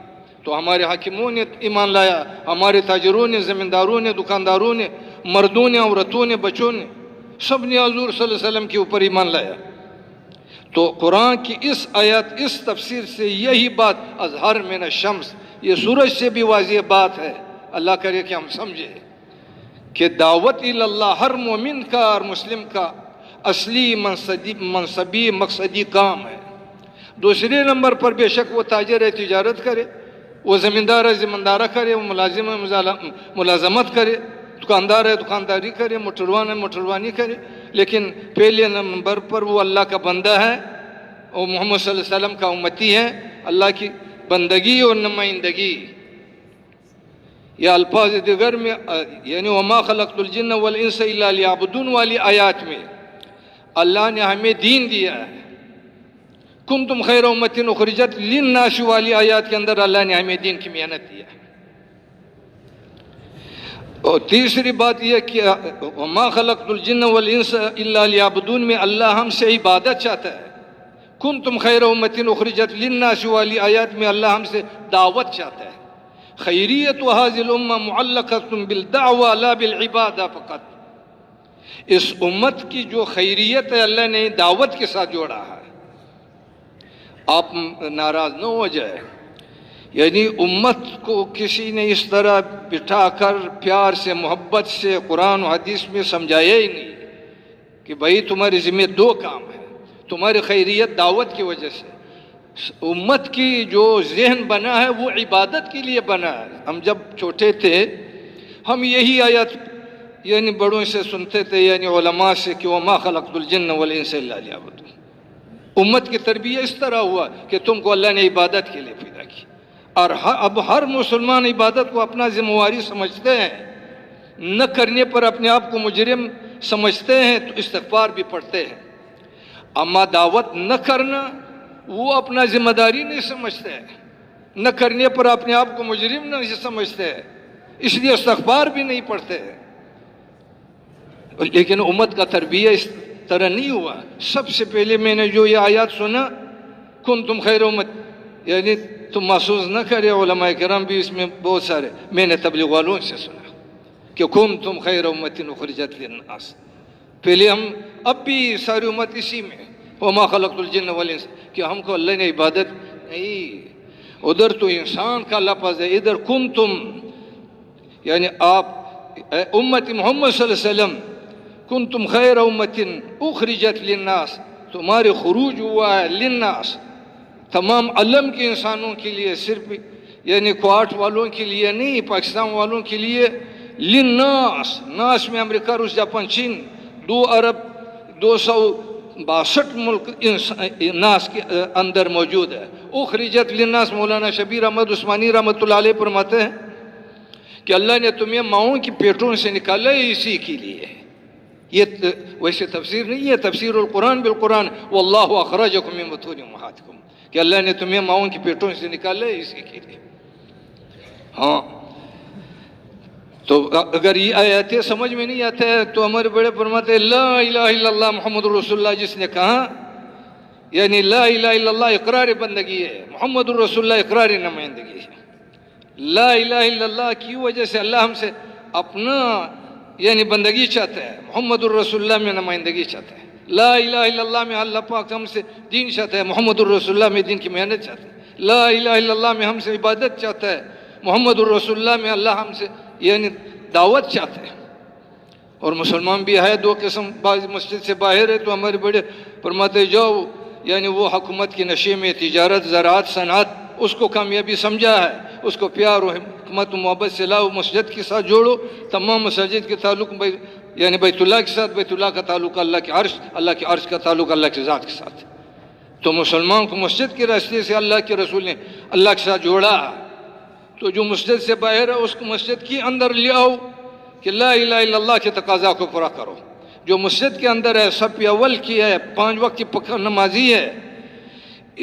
تو ہمارے حاکموں نے ایمان لایا، ہمارے تاجروں نے، زمینداروں نے، دکانداروں نے، مردوں نے، عورتوں نے، بچوں نے، سب نے حضور صلی اللہ علیہ وسلم کے اوپر ایمان لایا۔ تو قرآن کی اس آیت، اس تفسیر سے یہی بات اظہر من الشمس، یہ سورج سے بھی واضح بات ہے، اللہ کرے کہ ہم سمجھے کہ دعوت اللہ ہر مومن کا اور مسلم کا اصلی منصبی مقصدی کام ہے۔ دوسرے نمبر پر بے شک وہ تاجر ہے تجارت کرے، وہ زمیندار ہے زمیندارہ کرے، وہ ملازم ہے ملازمت کرے، دکاندار ہے دکانداری کرے، موٹروان ہے موٹروانی کرے، لیکن پہلے نمبر پر وہ اللہ کا بندہ ہے، وہ محمد صلی اللہ علیہ وسلم کا امتی ہے۔ اللہ کی بندگی اور نمائندگی، یا الفاظ دیگر میں یعنی وما خلقت الجن والانس الا لیعبدون والی آیات میں اللہ نے ہمیں دین دیا ہے۔ کنتم خیر امت اخرجت للناس والی آیات کے اندر اللہ نے ہمیں دین کی محنت دیا ہے۔ اور تیسری بات یہ کہ وما خلقت الجن والانس الا لیعبدون میں اللہ ہم سے عبادت چاہتا ہے۔ کنتم خیر امت اخرجت للناس والی آیات میں اللہ ہم سے دعوت چاہتا ہے۔ خیریت هذه الامہ معلقۃ بالدعوہ لا بالعبادہ فقط، اس امت کی جو خیریت ہے اللہ نے دعوت کے ساتھ جوڑا ہے۔ آپ ناراض نہ ہو جائے، یعنی امت کو کسی نے اس طرح بٹھا کر پیار سے محبت سے قرآن و حدیث میں سمجھایا ہی نہیں کہ بھائی تمہارے ذمہ دو کام ہے، تمہاری خیریت دعوت کی وجہ سے۔ امت کی جو ذہن بنا ہے وہ عبادت کے لیے بنا ہے۔ ہم جب چھوٹے تھے ہم یہی آیت یعنی بڑوں سے سنتے تھے، یعنی علماء سے، کہ وما خلقت الجن والانس الا لیعبدون۔ امت کی تربیت اس طرح ہوا کہ تم کو اللہ نے عبادت کے لیے پیدا کی، اور اب ہر مسلمان عبادت کو اپنا ذمہ واری سمجھتے ہیں، نہ کرنے پر اپنے آپ کو مجرم سمجھتے ہیں تو استغفار بھی پڑھتے ہیں۔ اما دعوت نہ کرنا وہ اپنا ذمہ داری نہیں سمجھتے ہیں، نہ کرنے پر اپنے آپ کو مجرم نہیں سمجھتے ہیں، اس لیے استغفار بھی نہیں پڑھتے ہیں۔ لیکن امت کا تربیہ اس طرح نہیں ہوا۔ سب سے پہلے میں نے جو یہ آیات سنا کنتم خیر امت، یعنی تم محسوس نہ کرے، علماء کرام بھی اس میں بہت سارے، میں نے تبلیغ والوں سے سنا کہ کنتم خیر امت اخرجت للناس۔ پہلے ہم اب بھی ساری امت اسی میں وما خلقت الجن والانس، کہ ہم کو اللہ نے عبادت نہیں، ادھر تو انسان کا لفظ ہے، ادھر کنتم یعنی آپ امت محمد صلی اللہ علیہ وسلم، کنتم خیر امت اخرجت للناس، تمہارے خروج ہوا ہے للناس، تمام عالم کے انسانوں کے لیے، صرف یعنی کوارٹ والوں کے لیے نہیں، پاکستان والوں کے لیے، للناس، ناس میں امریکہ روس جاپان چین، 2 ارب 262 ملک ناس کے اندر موجود ہے۔ اخرجت للناس مولانا شبیر احمد عثمانی رحمۃ اللہ علیہ فرماتے ہیں کہ اللہ نے تمہیں ماؤں کی پیٹوں سے نکالا ہے اسی کے لیے۔ یہ ویسے تفسیر نہیں ہے، تفسیر القرآن بالقرآن، واللہ اخرجکم من بطون امہاتکم، کہ اللہ نے تمہیں ماؤں کی پیٹوں سے نکالا ہے اسی کے لیے۔ ہاں تو اگر یہ آیاتیں سمجھ میں نہیں آتے ہیں تو ہمارے بڑے فرماتے ہیں لا الہ الا اللہ محمد رسول اللہ جس نے کہا، یعنی لا الہ الا اللہ اقرار بندگی ہے، محمد رسول اللہ اقرار نمائندگی ہے۔ لا الہ الا اللہ کی وجہ سے اللہ ہم سے اپنا یعنی بندگی چاہتا ہے، محمد الرسول اللہ میں نمائندگی چاہتا ہے۔ لا الہ الا اللہ میں اللہ پاک ہم سے دین چاہتا ہے، محمد الرسول اللہ میں دین کی محنت چاہتا ہے۔ لا الہ الا اللہ میں ہم سے عبادت چاہتا ہے، محمد الرسول اللہ میں اللہ ہم سے یعنی دعوت چاہتا ہے۔ اور مسلمان بھی ہے دو قسم، بعض مسجد سے باہر ہے تو ہمارے بڑے فرماتے جاؤ یعنی وہ حکومت کی نشے میں تجارت، زراعت، صنعت اس کو کامیابی سمجھا ہے، اس کو پیار و حکمت و محبت سے لاؤ، مسجد کے ساتھ جوڑو، تمام مساجد کے تعلق یعنی بیت اللہ کے ساتھ، بیت اللہ کا تعلق اللہ کے عرش، اللہ کے عرش کا تعلق اللہ کے ذات کے ساتھ۔ تو مسلمان کو مسجد کے راستے سے اللہ کے رسول نے اللہ کے ساتھ جوڑا، تو جو مسجد سے باہر ہے اس کو مسجد کے اندر لے آؤ کہ لا الہ الا اللہ کے تقاضا کو پورا کرو۔ جو مسجد کے اندر ہے، صف اول کی ہے، 5 وقت کی نمازی ہے،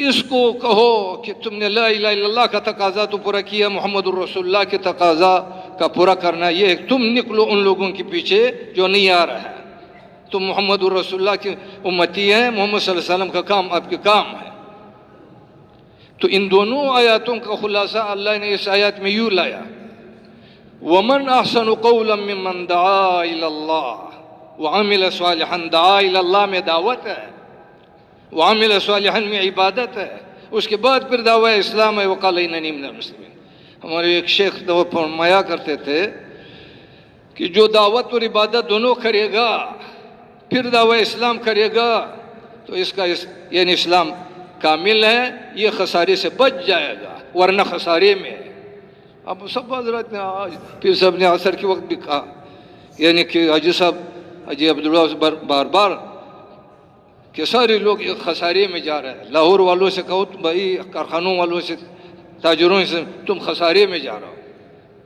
اس کو کہو کہ تم نے لا الہ الا اللہ کا تقاضا تو پورا کیا، محمد الرسول اللہ کے تقاضا کا پورا کرنا یہ ہے، تم نکلو ان لوگوں کے پیچھے جو نہیں آ رہا ہے، تم محمد الرسول اللہ کی امتی ہیں، محمد صلی اللہ علیہ وسلم کا کام آپ کے کام ہے۔ تو ان دونوں آیاتوں کا خلاصہ اللہ نے اس آیات میں یوں لایا، وَمَنْ أَحْسَنُ قَوْلًا مِّمَّنْ دَعَا إِلَى اللَّهِ وَعَمِلَ صَالِحًا۔ دعا إِلَى اللہ میں دعوت ہے، وَعَمِلَ صَالِحًا میں عبادت ہے، اس کے بعد پھر دعویٰ اسلام ہے، وَقَالَ إِنَّنِي مِنَ الْمُسْلِمِينَ۔ ہمارے ایک شیخ تو فرمایا کرتے تھے کہ جو دعوت اور عبادت دونوں کرے گا پھر دعویٰ اسلام کرے گا تو اس کا یعنی اسلام کامل ہے، یہ خسارے سے بچ جائے گا، ورنہ خسارے میں ہے۔ اب سب حضرات نے آج پھر صاحب نے عصر کے وقت بھی کہا، یعنی کہ حاجی صاحب حاجی عبداللہ بار بار کہ سارے لوگ خسارے میں جا رہے ہیں۔ لاہور والوں سے کہو بھائی، کارخانوں والوں سے، تاجروں سے تم خسارے میں جا رہا ہو،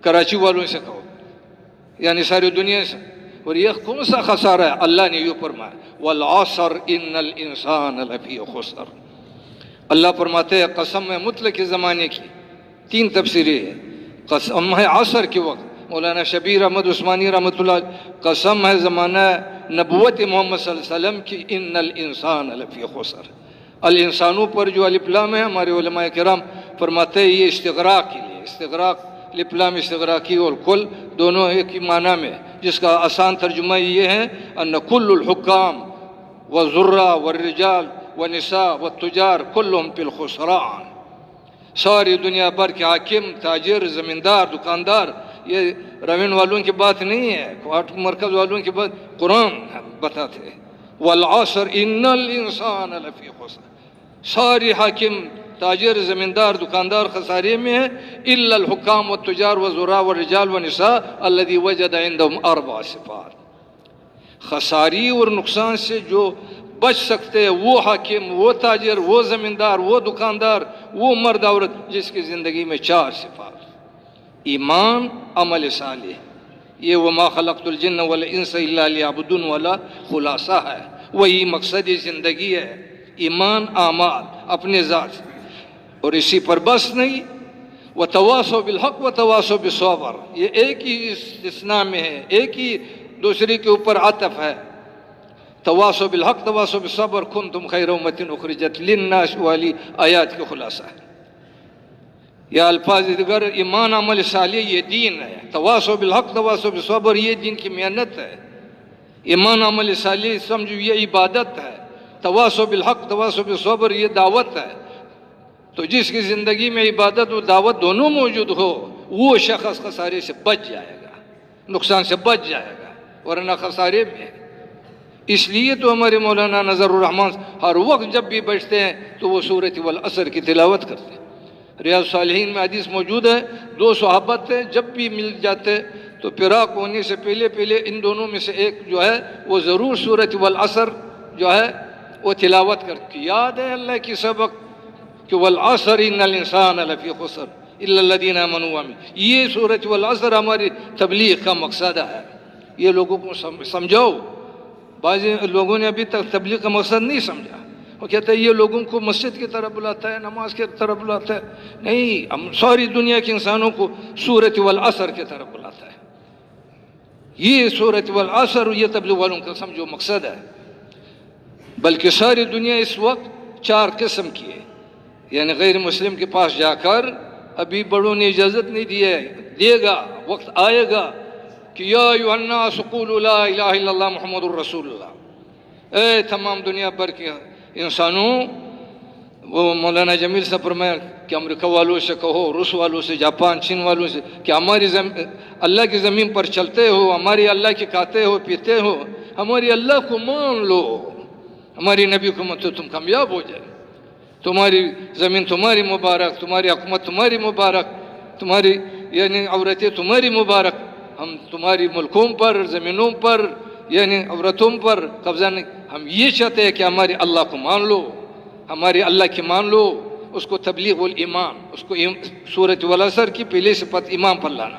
کراچی والوں سے کہو، یعنی ساری دنیا سے۔ اور یہ کون سا خسارہ ہے؟ اللہ نے یوں فرمایا والعصر ان الانسان لفی خسر۔ اللہ فرماتے ہیں قسم ہے مطلق زمانے کی، 3 تفسیریں ہیں، قسم ہے عصر کے وقت، مولانا شبیر احمد عثمانی رحمۃ اللہ، قسم ہے زمانہ نبوت محمد صلی اللہ علیہ وسلم کی، ان الانسان لفی خسر۔ الانسانوں پر جو الف لام ہے، ہمارے علماء کرام فرماتے ہیں یہ استغراق کے لیے، استغراق الف لام استغراقی اور کل دونوں ایک ہی معنی میں، جس کا آسان ترجمہ یہ ہے ان کل الحکام والذرا والرجال والنساء والتجار کلهم فی الخسران۔ ساری دنیا بھر کے حاکم، تاجر، زمیندار، دکاندار، یہ روین والوں کی بات نہیں ہے، کوارٹر مرکز والوں کی بات قرآن بتاتے ہیں، والعصر ان الانسان لفی خسر۔ ساری حاکم، تاجر، زمیندار، دکاندار خسارے میں ہے، الا الحکام والتجار والذرا والرجال والنساء الذی وجد عندهم 4 صفات۔ خساری اور نقصان سے جو بچ سکتے ہیں وہ حاکم، وہ تاجر، وہ زمیندار، وہ دکاندار، وہ مرد عورت جس کی زندگی میں 4 صفات، ایمان، عمل صالح، یہ وما خلقت الجن والانس الا لیعبدون والا خلاصہ ہے، وہی مقصد زندگی ہے، ایمان، اعمال اپنے ذات سے۔ اور اسی پر بس نہیں، وتواصوا بالحق وتواصوا بالصبر، یہ ایک ہی استثناء میں ہے، ایک ہی دوسرے کے اوپر عطف ہے، تواصوا بالحق تواصوا بالصبر کنتم خیر امۃ اخرجت للناس والی آیات کے خلاصہ ہے۔ یا الفاظ دیگر ایمان، عمل صالح یہ دین ہے، تواصوا بالحق تواصوا بالصبر یہ دین کی محنت ہے، ایمان، عمل صالح سمجھو یہ عبادت ہے، تواصوا بالحق تواصوا بالصبر یہ دعوت ہے۔ تو جس کی زندگی میں عبادت و دعوت دونوں موجود ہو وہ شخص خسارے سے بچ جائے گا، نقصان سے بچ جائے گا، ورنہ خسارے میں۔ اس لیے تو ہمارے مولانا نظر الرحمن ہر وقت جب بھی بیٹھتے ہیں تو وہ سورۃ والعصر کی تلاوت کرتے ہیں۔ ریاض الصالحین میں حدیث موجود ہے، 2 صحابہ تھے، جب بھی مل جاتے تو فراق ہونے سے پہلے ان دونوں میں سے ایک جو ہے وہ ضرور سورۃ والعصر جو ہے وہ تلاوت کرتے، یاد ہے اللہ کی سبق کہ والعصر ان الانسان لفی خسر الا الذین آمنوا وعملوا، یہ سورۃ والعصر ہماری تبلیغ کا مقصد ہے، یہ لوگوں کو سمجھاؤ۔ بعض لوگوں نے ابھی تک تبلیغ کا مقصد نہیں سمجھا، وہ کہتا ہے یہ لوگوں کو مسجد کی طرف بلاتا ہے، نماز کی طرف بلاتا ہے، نہیں، ہم ساری دنیا کے انسانوں کو سورۃ والعصر کی طرف بلاتا ہے۔ یہ سورۃ والعصر یہ تبلیغ والوں کا سمجھو مقصد ہے. بلکہ ساری دنیا اس وقت 4 قسم کی ہے. یعنی غیر مسلم کے پاس جا کر ابھی بڑوں نے اجازت نہیں دی ہے، دے گا، وقت آئے گا کہ یا ایھا الناس قولوا لا الہ الا اللہ محمد الرسول اللہ. اے تمام دنیا بھر کے انسانوں، وہ مولانا جمیل سے فرمایا کہ امریکہ والوں سے کہو، روس والوں سے، جاپان، چین والوں سے کہ ہماری اللہ کی زمین پر چلتے ہو، ہماری اللہ کی کھاتے ہو پیتے ہو، ہماری اللہ کو مان لو، ہماری نبی کو مان تو تم کامیاب ہو جائے. تمہاری زمین تمہاری مبارک، تمہاری حکومت تمہاری مبارک، تمہاری یعنی عورتیں تمہاری مبارک. ہم تمہاری ملکوں پر، زمینوں پر، یعنی عورتوں پر قبضہ نہیں. ہم یہ چاہتے ہیں کہ ہمارے اللہ کو مان لو، ہمارے اللہ کی مان لو. اس کو تبلیغ الایمان، اس کو سورۃ والعصر کی پہلے صفت ایمان پر لانا.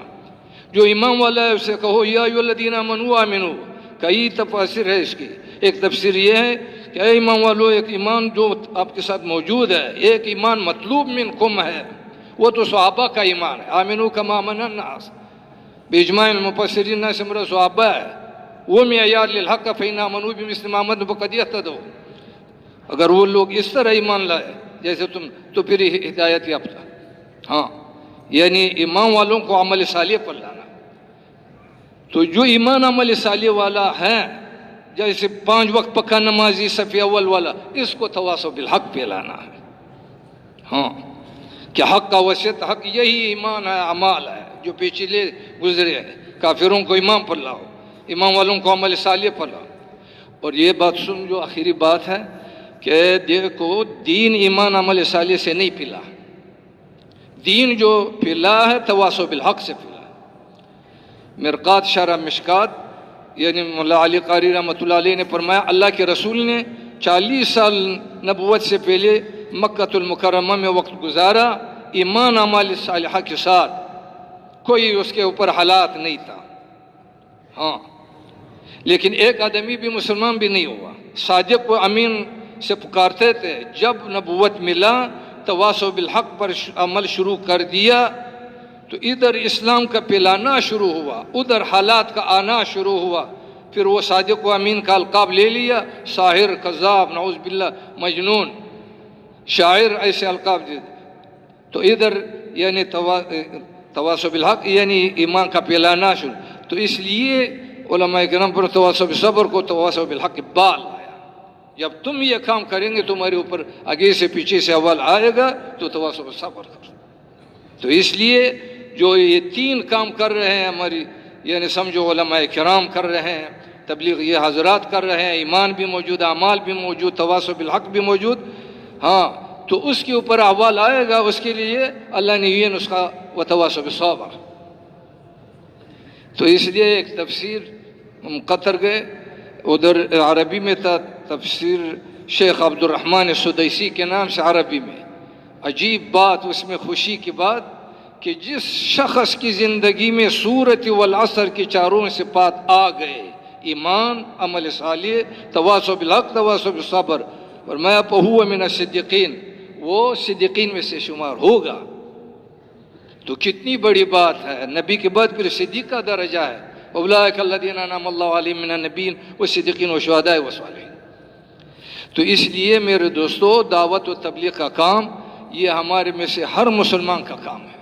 جو ایمان والا ہے اسے کہو یا ایھا الذین آمنوا آمنو. کئی تفاسیر ہے اس کی. ایک تفسیر یہ ہے کہ اے ایمان والو، ایک ایمان جو آپ کے ساتھ موجود ہے، ایک ایمان مطلوب منکم ہے، وہ تو صحابہ کا ایمان ہے. آمنو کما آمن الناس، باجماع المفسرین سے مراد صحابہ ہے. وہ معیار للحق فإن آمنوا بمثل ما آمنوا فقد اهتدوا. اگر وہ لوگ اس طرح ایمان لائے جیسے تم تو پھر ہدایت یافتہ. ہاں، یعنی ایمان والوں کو عمل صالح پر لانا. تو جو ایمان عمل صالح والا ہے، جیسے 5 وقت پکا نمازی صف اول والا، اس کو تواصو بالحق پہ لانا ہے. ہاں، کہ حق کا وصیت، حق یہی ایمان ہے، اعمال ہے جو پیچھے گزرے ہیں. کافروں کو ایمان پر لاؤ، ایمان والوں کو عمل صالح پر لاؤ. اور یہ بات سن، جو آخری بات ہے کہ دیکھو، دین ایمان عمل صالح سے نہیں پلا. دین جو پلا ہے تواصو بالحق سے پلا. مرقات شرح مشکات یعنی مولا علی قاری رحمۃ اللہ علیہ نے فرمایا اللہ کے رسول نے 40 سال نبوت سے پہلے مکۃ المکرمہ میں وقت گزارا ایمان اعمال صالحہ کے ساتھ. کوئی اس کے اوپر حالات نہیں تھا. ہاں، لیکن ایک آدمی بھی مسلمان بھی نہیں ہوا. صادق و امین سے پکارتے تھے. جب نبوت ملا، تواصو بالحق پر عمل شروع کر دیا، تو ادھر اسلام کا پھیلانا شروع ہوا، ادھر حالات کا آنا شروع ہوا. پھر وہ صادق و امین کا القاب لے لیا، ساحر، کذاب، نعوذ باللہ، مجنون، شاعر، ایسے القاب دے. تو ادھر یعنی تواصو بالحق یعنی ایمان کا پھیلانا شروع. تو اس لیے علماء کرام پر تواصو بالصبر کو تواصو بالحق بال آیا. جب تم یہ کام کریں گے تمہارے اوپر آگے سے پیچھے سے اول آئے گا، تو تواصو بالصبر کرو. تو اس لیے جو یہ 3 کام کر رہے ہیں ہماری یعنی سمجھو علماء کرام کر رہے ہیں، تبلیغ یہ حضرات کر رہے ہیں، ایمان بھی موجود، اعمال بھی موجود، تواصو بالحق بھی موجود. ہاں، تو اس کے اوپر احوال آئے گا. اس کے لیے اللہ نے یہ نسخہ وتواصوا بالصبر. تو اس لیے ایک تفسیر ہم قطر گئے، ادھر عربی میں تھا تفسیر شیخ عبد الرحمن السدیسی کے نام سے عربی میں. عجیب بات اس میں، خوشی کی بات کہ جس شخص کی زندگی میں سورۃ والعصر کی 4 صفات آ گئے، ایمان، عمل صالح، تواصو بالحق، تواصو بالصبر، فرمایا فہو من الصدیقین، وہ صدیقین میں سے شمار ہوگا. تو کتنی بڑی بات ہے. نبی کے بعد پھر صدیق کا درجہ ہے. اولئک الذین انعم اللہ علیہم من النبیین والصدیقین والشہداء والصالحین. تو اس لیے میرے دوستو، دعوت و تبلیغ کا کام یہ ہمارے میں سے ہر مسلمان کا کام ہے.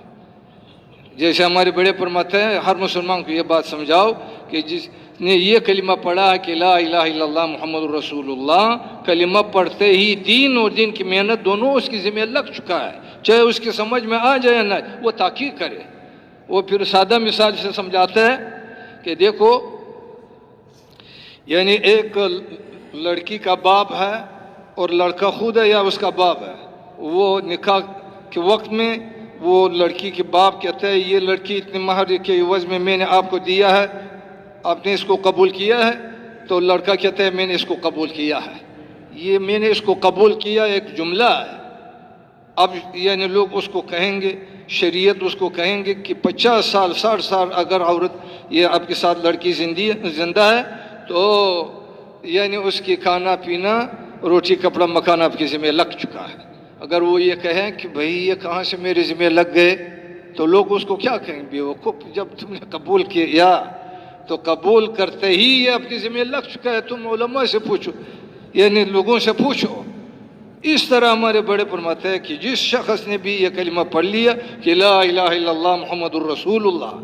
جیسے ہمارے بڑے فرماتے ہیں، ہر مسلمان کو یہ بات سمجھاؤ کہ جس نے یہ کلمہ پڑھا ہے کہ لا الہ الا اللہ محمد الرسول اللہ، کلمہ پڑھتے ہی دین اور دین کی محنت دونوں اس کی ذمہ لگ چکا ہے. چاہے اس کی سمجھ میں آ جائے نہ، وہ تحقیق کرے. وہ پھر سادہ مثال سے سمجھاتے ہیں کہ دیکھو، یعنی ایک لڑکی کا باپ ہے اور لڑکا خود ہے یا اس کا باپ ہے. وہ نکاح کے وقت میں وہ لڑکی کے باپ کہتا ہے یہ لڑکی اتنے مہر کے عوض میں میں نے آپ کو دیا ہے، آپ نے اس کو قبول کیا ہے؟ تو لڑکا کہتا ہے میں نے اس کو قبول کیا ہے. یہ میں نے اس کو قبول کیا ایک جملہ ہے. اب یعنی لوگ اس کو کہیں گے، شریعت اس کو کہیں گے کہ 50 سال 60 سال اگر عورت یہ آپ کے ساتھ لڑکی زندہ ہے تو یعنی اس کی کھانا پینا، روٹی کپڑا مکان آپ کی ذمہ لگ چکا ہے. اگر وہ یہ کہیں کہ بھئی یہ کہاں سے میرے ذمہ لگ گئے، تو لوگ اس کو کیا کہیں گے؟ بیوقوف، جب تم نے قبول کیا تو قبول کرتے ہی یہ اپنی ذمہ لگ چکا ہے. تم علماء سے پوچھو، یعنی لوگوں سے پوچھو. اس طرح ہمارے بڑے فرماتے ہیں کہ جس شخص نے بھی یہ کلمہ پڑھ لیا کہ لا الہ الا اللہ محمد الرسول اللہ،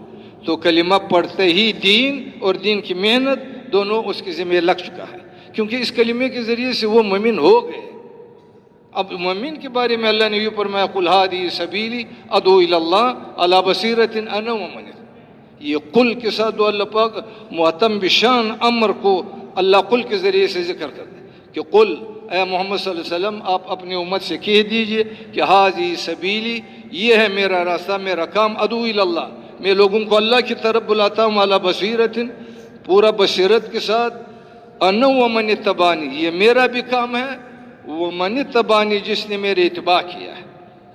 تو کلمہ پڑھتے ہی دین اور دین کی محنت دونوں اس کی ذمہ لگ چکا ہے، کیونکہ اس کلمے کے ذریعے سے وہ مومن ہو گئے. اب مومن کے بارے میں اللہ نے یہ فرمایا قل ہادی سبیلی ادعو الی اللہ علی بصیرۃ انا ومن. یہ قل کے ساتھ دو اللہ پاک معتم بشان امر کو اللہ قل کے ذریعے سے ذکر کرتے ہیں کہ قل، اے محمد صلی اللہ علیہ وسلم آپ اپنی امت سے کہہ دیجئے کہ ہادی سبیلی، یہ ہے میرا راستہ، میرا کام، ادعو الی اللہ، میں لوگوں کو اللہ کی طرف بلاتا ہوں، علی بصیرۃ، پورا بصیرت کے ساتھ، انا ومن اتبعنی، یہ میرا بھی کام ہے، ومن اتبعنی، جس نے میرے اتباع کیا ہے.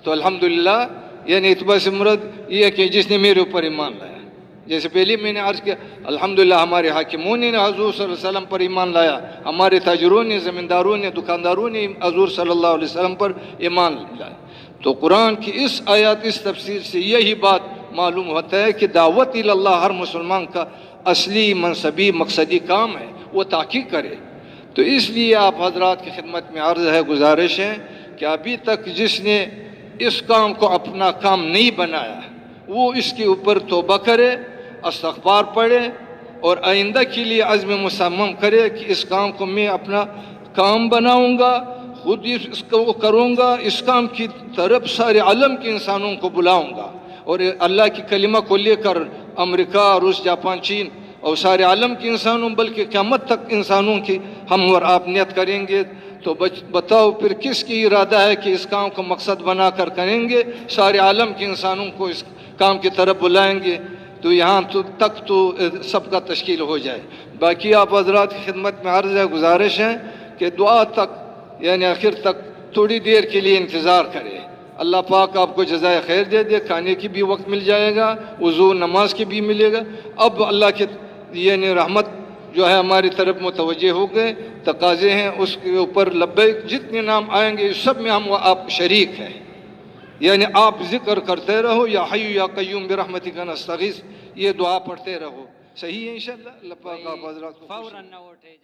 تو الحمدللہ یعنی اتباع سے مراد یہ ہے کہ جس نے میرے اوپر ایمان لایا. جیسے پہلے میں نے عرض کیا الحمدللہ ہمارے حاکموں نے حضور صلی اللہ علیہ وسلم پر ایمان لایا، ہمارے تاجروں نے، زمینداروں نے، دکانداروں نے حضور صلی اللہ علیہ وسلم پر ایمان لایا. تو قرآن کی اس آیات، اس تفسیر سے یہی بات معلوم ہوتا ہے کہ دعوت اللہ ہر مسلمان کا اصلی منصبی مقصدی کام ہے، وہ تحقیق کرے. تو اس لیے آپ حضرات کی خدمت میں عرض ہے، گزارش ہے کہ ابھی تک جس نے اس کام کو اپنا کام نہیں بنایا وہ اس کے اوپر توبہ کرے، استغفار پڑھے اور آئندہ کے لیے عزم مصمم کرے کہ اس کام کو میں اپنا کام بناؤں گا، خود اس کو کروں گا، اس کام کی طرف سارے عالم کے انسانوں کو بلاؤں گا، اور اللہ کی کلمہ کو لے کر امریکہ، روس، جاپان، چین اور سارے عالم کے انسانوں، بلکہ قیامت تک انسانوں کی ہم اور آپ نیت کریں گے. تو بتاؤ پھر کس کی ارادہ ہے کہ اس کام کو مقصد بنا کر کریں گے، سارے عالم کے انسانوں کو اس کام کی طرف بلائیں گے، تو یہاں تک تو سب کا تشکیل ہو جائے. باقی آپ حضرات کی خدمت میں عرض ہے، گزارش ہے کہ دعا تک یعنی آخر تک تھوڑی دیر کے لیے انتظار کرے. اللہ پاک آپ کو جزائے خیر دے دے، کھانے کی بھی وقت مل جائے گا، وضو نماز کی بھی ملے گا. اب اللہ کے یعنی رحمت جو ہے ہماری طرف متوجہ ہو گئے، تقاضے ہیں اس کے اوپر لبیک، جتنے نام آئیں گے سب میں ہم و آپ شریک ہیں. یعنی آپ ذکر کرتے رہو یا حی یا قیوم برحمتک نستغیث، یہ دعا پڑھتے رہو. صحیح ہے انشاءاللہ. اللہ پاک آپ حضرات کو
فوراً نہ اٹھے.